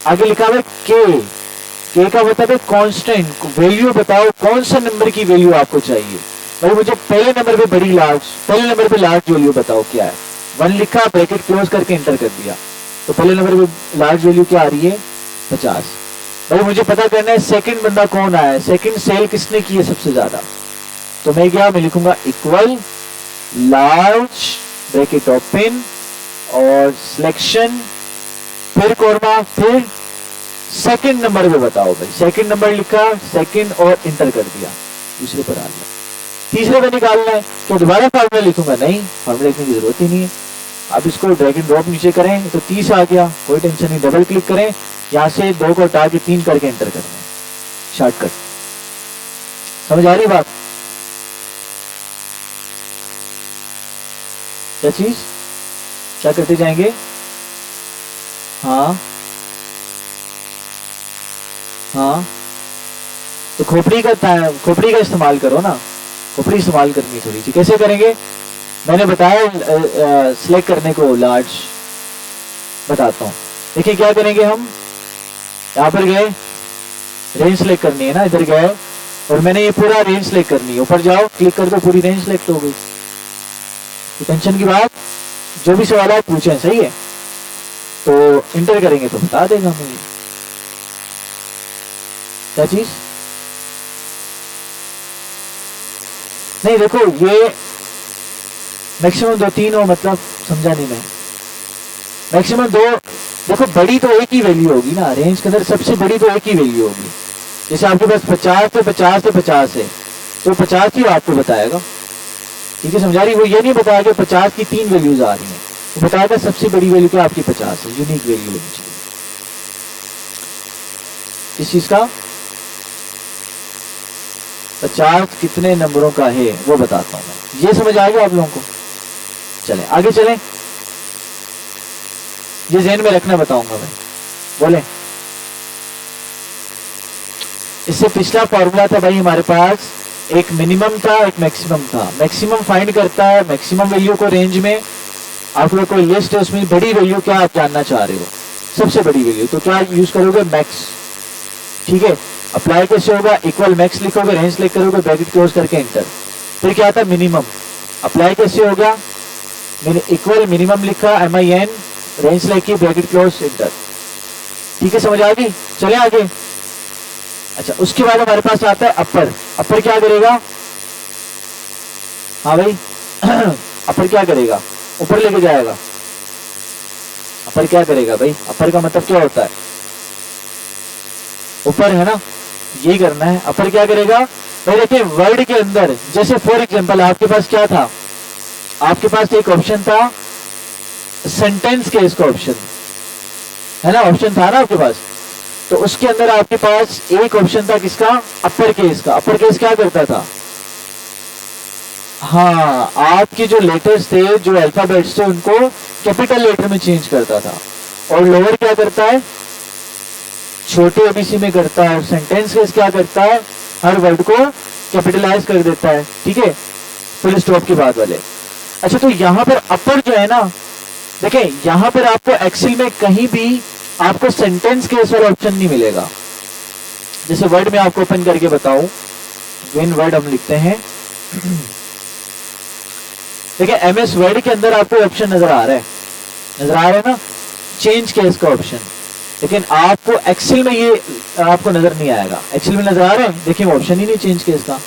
आगे लिखा है के का मतलब है कांस्टेंट, वैल्यू बताओ कौन सा नंबर की वैल्यू आपको चाहिए। भाई मुझे पहले नंबर पे बड़ी लार्ज, पहले नंबर पे लार्ज वैल्यू बताओ क्या है। 1 लिखा, ब्रैकेट क्लोज करके एंटर कर दिया, तो पहले नंबर पे लार्ज वैल्यू क्या आ रही है, 50। भाई मुझे पता करना है सेकंड बंदा कौन आया है, सेकंड सेल किसने की है सबसे ज्यादा। तो मैं क्या, मैं लिखूंगा इक्वल लार्ज ब्रैकेट ओपन और सिलेक्शन, फिर कोरमा, फिर सेकंड नंबर पे बताओ भाई। सेकंड नंबर लिखा, सेकंड और इंटर कर दिया, दूसरे पर आ गया। तीसरे पे निकालना है, तो दोबारा फार्मूला लिखूंगा, नहीं फार्मूला लिखने की जरूरत ही नहीं है। आप इसको ड्रैग एंड ड्रॉप नीचे करें तो 30 आ गया, कोई टेंशन नहीं। डबल क्लिक करें, यहां से 2 को हटा के 3 करके एंटर करना है, शॉर्टकट। समझ आ रही बात, क्या चीज, क्या करते जाएंगे, हाँ हाँ, तो खोपड़ी का इस्तेमाल करो ना, खोपड़ी इस्तेमाल करनी थोड़ी सी। कैसे करेंगे, मैंने बताया सिलेक्ट करने को लार्ज, बताता हूं। देखिए क्या करेंगे हम, यहां पर गए, रेंज सिलेक्ट करनी है ना, इधर गए और मैंने ये पूरा रेंज सिलेक्ट करनी है। ऊपर जाओ, क्लिक कर दो, पूरी रेंज सिलेक्ट हो गई। तो टेंशन की बात, जो भी सवाल आप पूछें, सही है, तो इंटर करेंगे तो बता देगा मुझे क्या चीज। नहीं देखो, ये मैक्सिमम 2-3 हो, मतलब समझा नहीं मैं। मैक्सिमम 2, देखो बड़ी तो एक ही वैल्यू होगी ना, रेंज के अंदर सबसे बड़ी तो एक ही वैल्यू होगी। जैसे आपके पास 50 से 50 से 50 है, तो 50 ही आपको बताएगा। ठीक है, समझा रही, वो ये नहीं बताएगा 50 की 3 वैल्यूज आ रही हैं, वो बताएगा सबसे बड़ी वैल्यू क्या आपकी 50 है, यूनिक वैल्यू होनी चाहिए इस चीज का। 50 कितने नंबरों का है वो बताता हूं मैं, ये समझ आएगा आप लोगों को। चलें आगे चलें, ये ज़हन में रखना बताऊंगा मैं, बोले। इससे पिछला फॉर्मूला था भाई हमारे पास, एक मिनिमम था, एक मैक्सिमम था। मैक्सिमम फाइंड करता है मैक्सिमम वैल्यू को रेंज में। आप लोग कोई लिस्ट है, उसमें बड़ी वैल्यू क्या आप जानना चाह रहे हो, सबसे बड़ी वैल्यू, तो क्या यूज करोगे, मैक्स। ठीक है, अप्लाई कैसे होगा, इक्वल मैक्स लिखोगे, रेंज सेलेक्ट करोगे, ब्रैकेट क्लोज करके एंटर। फिर क्या था, मिनिमम। अप्लाई कैसे होगा, मैंने इक्वल मिनिमम लिखा, MIN, रेंज सेलेक्ट की, ब्रैकेट क्लोज, एंटर। ठीक है, समझ आ गई, चले आगे। अच्छा, उसके बाद हमारे पास आता है अपर। अपर क्या करेगा, हाँ भाई अपर क्या करेगा, ऊपर लेके जाएगा। अपर क्या करेगा भाई, अपर का मतलब क्या होता है, ऊपर है ना, यही करना है। अपर क्या करेगा भाई, देखिए वर्ड के अंदर, जैसे फॉर एग्जांपल आपके पास क्या था, आपके पास एक ऑप्शन था सेंटेंस केस का ऑप्शन, है ना, ऑप्शन था ना आपके पास। तो उसके अंदर आपके पास एक ऑप्शन था किसका, अपर केस का। अपर केस क्या करता था, हाँ, आपके जो लेटर्स थे, जो अल्फाबेट्स थे, उनको कैपिटल लेटर में चेंज करता था। और लोअर क्या करता है, छोटे एबीसी में करता है। सेंटेंस केस क्या करता है, हर वर्ड को कैपिटलाइज कर देता है। ठीक है, फुल स्टॉप के बाद वाले। अच्छा, तो यहां पर अपर जो है ना, देखें यहां पर आपको एक्सेल में कहीं भी आपको सेंटेंस केस वाला ऑप्शन नहीं मिलेगा। जैसे वर्ड में आपको ओपन करके बताऊं, विन वर्ड हम लिखते हैं, देखिए MS वर्ड के अंदर आपको ऑप्शन नजर आ रहा है ना, चेंज केस का ऑप्शन। लेकिन आपको एक्सेल में ये आपको नजर नहीं आएगा। एक्सेल में नजर आ रहा है, देखिए ऑप्शन ही नहीं चेंज केस का।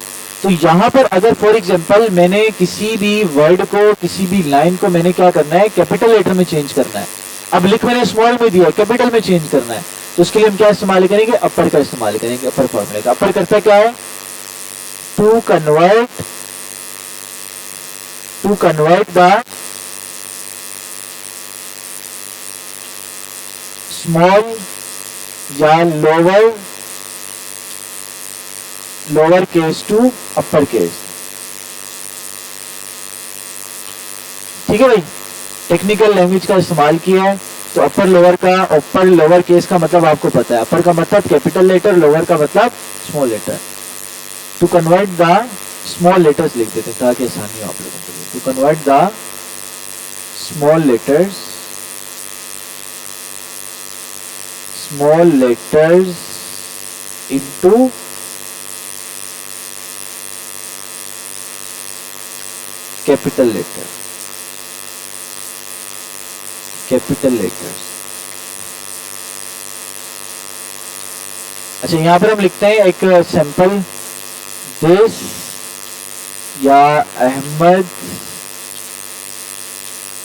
तो यहां पर अगर फॉर एग्जांपल मैंने किसी भी वर्ड को, किसी भी लाइन को मैंने क्या करना है, कैपिटल लेटर में चेंज करना है। अब लिख मैंने स्मॉल में दिया, कैपिटल में चेंज करना है, तो उसके लिए हम क्या इस्तेमाल करेंगे, अपर का इस्तेमाल करेंगे। अपर फॉर्मूले का अपर करता क्या है, टू कन्वर्ट द स्मॉल या lower lower case to upper case. ठीक है भाई, टेक्निकल लैंग्वेज का इस्तेमाल किया है। तो अपर लोअर केस का मतलब आपको पता है, अपर का मतलब कैपिटल लेटर, लोअर का मतलब small letter. To convert the small letters लिख देते हैं ताकि आसानी हो आप लोगों के लिए। To convert the small letters into capital letters. अच्छा, यहां पर हम लिखते हैं एक सैंपल, दिस या Ahmed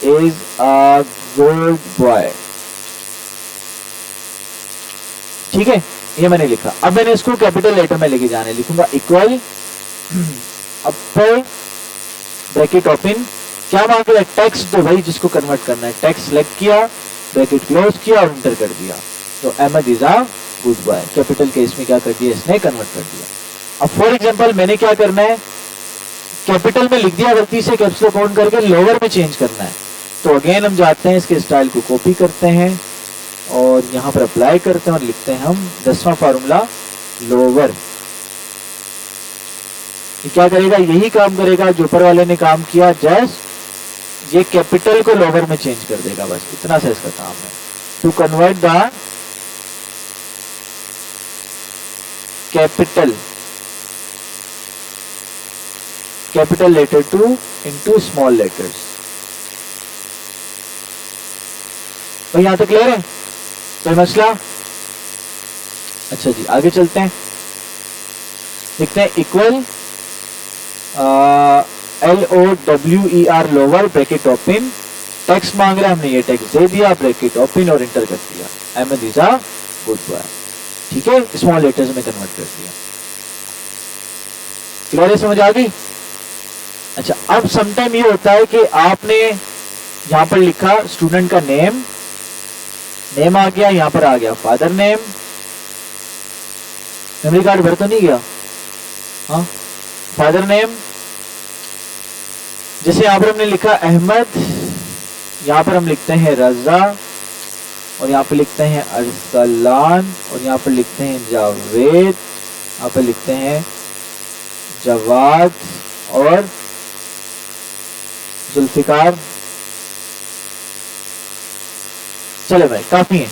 is a good boy. ठीक है, ये मैंने लिखा। अब मैंने इसको कैपिटल लेटर में लेके जाने, लिखूंगा इक्वल अपर ब्रैकेट ओपन। क्या मांग रहा है? टेक्स्ट दो भाई, जिसको कन्वर्ट करना है। टेक्स्ट सेलेक्ट किया, ब्रैकेट क्लोज किया और एंटर कर दिया। तो Ahmed is a good boy, capital case में क्या कर दिया इसने, कन्वर्ट कर दिया। अब फॉर एग्जांपल मैंने क्या करना है, कैपिटल में लिख दिया गलती से, कैप्स लॉक ऑन करके लोअर में चेंज करना है। तो अगेन हम जाते हैं, इसके स्टाइल को कॉपी करते हैं और यहां पर अप्लाई करते हैं और लिखते हैं हम 10वां फार्मूला लोअर। ये क्या करेगा? यही काम करेगा जो ऊपर वाले ने काम किया, जस्ट ये कैपिटल को लोअर में चेंज कर देगा, बस इतना सा इसका काम है। To convert the capital letter to into small letters. तो यहां तक क्लियर है तो मसला। अच्छा जी, आगे चलते हैं, लिखते हैं equal LOWER lower bracket open. Text मांग रहा है, हमने ये टेक्स्ट दे दिया, ब्रैकेट ओपन और एंटर कर दिया। Ahmed is a good boy. ठीक है, स्मॉल लेटर्स में कन्वर्ट कर दिया। क्लियर है, समझ आ गई? अच्छा, अब समटाइम ये होता है कि आपने यहां पर लिखा स्टूडेंट का नेम आ गया, यहां पर आ गया फादर नेम। मेमोरी कार्ड भर तो नहीं गया? हाँ, फादर नेम, जैसे यहां पर हमने लिखा अहमद, यहां पर हम लिखते हैं रजा, और यहां पर लिखते हैं अरसलान, और यहां पर लिखते हैं जावेद, यहां पर लिखते हैं जवाद और जुल्फिकार। चले भाई, काफी है।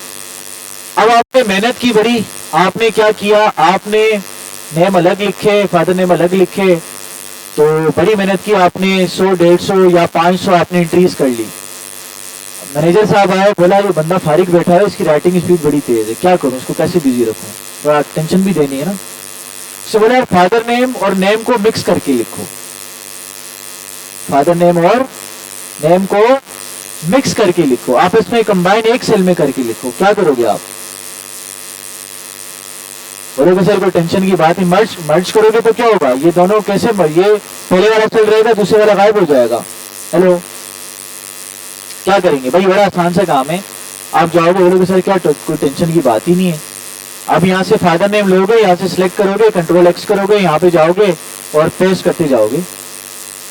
अब आपने मेहनत की बड़ी, आपने क्या किया, आपने नेम अलग लिखे, फादर नेम अलग लिखे, तो बड़ी मेहनत की आपने, 100, 150 या 500 आपने एंट्रीज कर ली। मैनेजर साहब आए, बोला ये बंदा फारिग बैठा है, इसकी राइटिंग स्पीड बड़ी तेज है, क्या करूं, इसको कैसे बिजी रखूं, थोड़ा टेंशन भी देनी है ना। तो बोला फादर नेम और नेम को मिक्स करके लिखो, फादर नेम और नेम को मिक्स करके लिखो, आपस में कंबाइन एक सेल में करके लिखो। क्या करोगे आप? बोलोगे सर कोई टेंशन की बात नहीं, मर्ज करोगे तो क्या होगा, ये दोनों कैसे ये पहले वाला चल रहेगा, दूसरे वाला गायब हो जाएगा। हेलो, क्या करेंगे भाई? बड़ा आसान सा काम है। आप जाओगे, बोलोगे सर क्या कोई टेंशन की बात ही नहीं है। अब यहाँ से फादर नेम लोगे, यहाँ से सिलेक्ट करोगे, कंट्रोल X करोगे, यहाँ पे जाओगे और पेस्ट करते जाओगे।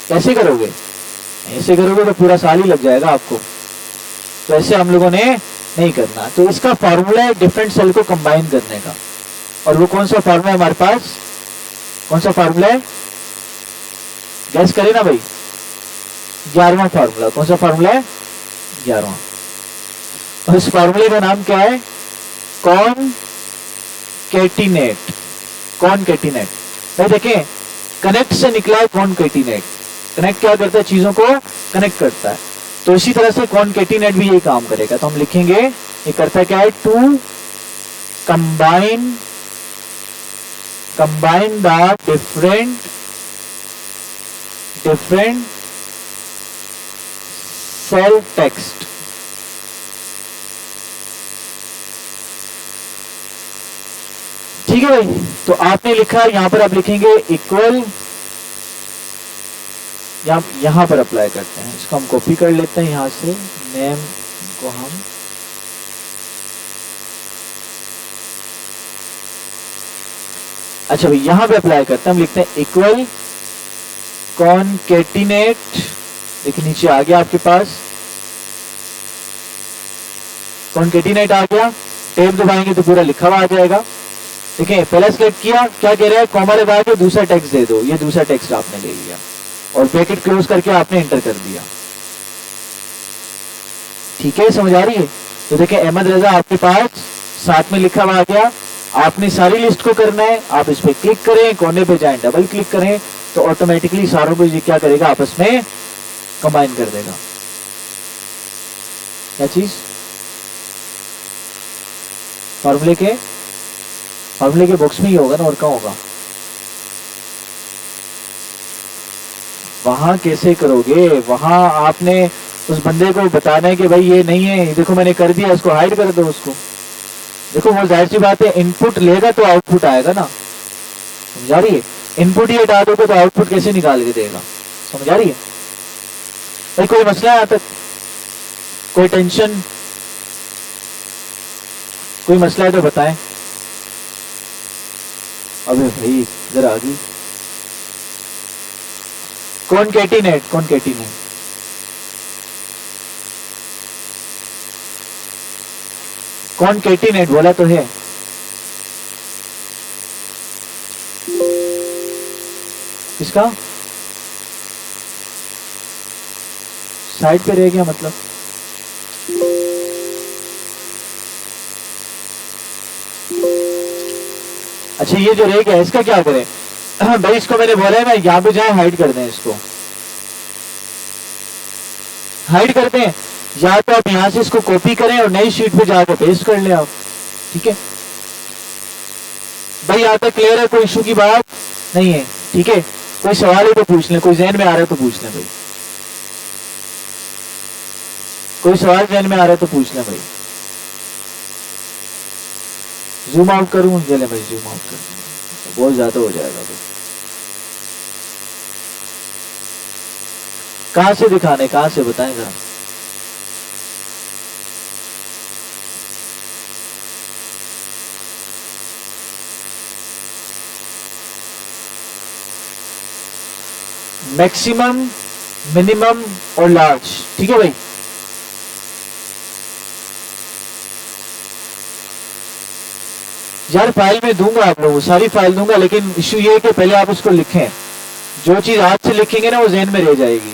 कैसे करोगे? ऐसे करोगे तो पूरा साल ही लग जाएगा आपको। तो ऐसे हम लोगों ने नहीं करना। तो इसका फॉर्मूला है डिफरेंट सेल को कंबाइन करने का, और वो कौन सा फॉर्मूला है हमारे पास? कौन सा फॉर्मूला है? गैस करें ना भाई, 11वां फॉर्मूला। कौन सा फॉर्मूला है? 11वां। और इस फॉर्मूले का नाम क्या है? कॉनकैटिनेट। कॉनकैटिनेट भाई देखें, कनेक्ट से निकला है कॉनकैटिनेट। कनेक्ट क्या करता है? चीजों को कनेक्ट करता है। तो इसी तरह से कॉनकैटिनेट भी यही काम करेगा। तो हम लिखेंगे ये करता क्या है? To combine the different cell text. ठीक है भाई, तो आपने लिखा, यहां पर आप लिखेंगे इक्वल, यहां पर अप्लाई करते हैं, इसको हम कॉपी कर लेते हैं, यहां से नेम को हम अच्छा भाई यहां पे अप्लाई करते हैं, हम लिखते हैं इक्वल कॉन्केटिनेट, देखिए नीचे आ गया आपके पास कॉन्केटिनेट आ गया, टेप दबाएंगे तो पूरा लिखा हुआ आ जाएगा। देखिए पहला सिलेक्ट किया, क्या कह रहा है, कॉमा लगा के दूसरा टेक्स्ट दे दो, ये दूसरा टेक्स्ट आपने ले लिया और ब्रैकेट क्लोज करके आपने एंटर कर दिया। ठीक है, समझ आ रही है? तो देखिए अहमद रजा आपके पास साथ में लिखा हुआ आ गया। आपने सारी लिस्ट को करना है, आप इस पे क्लिक करें, कोने पे जाएं, डबल क्लिक करें तो ऑटोमेटिकली सारों को ये क्या करेगा, आपस में कंबाइन कर देगा। क्या चीज, फॉर्मूले के बॉक्स में ही होगा ना, और कहाँ होगा? वहां कैसे करोगे, वहां आपने उस बंदे को बताना है कि भाई ये नहीं है, देखो मैंने कर दिया, इसको हाइड कर दो उसको। देखो वो जाहिर सी बात है, इनपुट लेगा तो आउटपुट आएगा ना, समझ आ रही है? इनपुट ही हटा दोगे तो आउटपुट कैसे निकाल के देगा, समझ आ रही है? भाई कोई मसला है यहाँ तक, कोई टेंशन, कोई मसला है तो बताएं। अबे भाई इधर आ गई कॉन्केटिनेट, कॉन्केटिनेट बोला तो है। किसका साइड पे रह गया मतलब? अच्छा ये जो रह गया इसका क्या करें? भाई इसको मैंने बोला है ना, यहां पे जाए हाइड कर दें, इसको हाइड करते हैं, या तो आप यहां से इसको कॉपी करें और नई शीट पे जाकर पेस्ट कर ले आप। ठीक है भाई, यहां तक क्लियर है? कोई इशू की बात नहीं है? ठीक है, कोई सवाल है तो पूछ लें, कोई जहन में आ रहा है तो पूछ लें भाई, कोई सवाल जहन में आ रहा है तो पूछ लें भाई। जूम आउट करूं? चले भाई जूम आउट कर, बहुत ज्यादा हो जाएगा भाई। कहां से दिखाने, कहां से बताएं जरा? मैक्सिमम, मिनिमम और लार्ज। ठीक है भाई, यार फाइल में दूंगा आप लोगों को, सारी फाइल दूंगा, लेकिन इशू ये है कि पहले आप उसको लिखें। जो चीज आज से लिखेंगे ना वो जहन में रह जाएगी।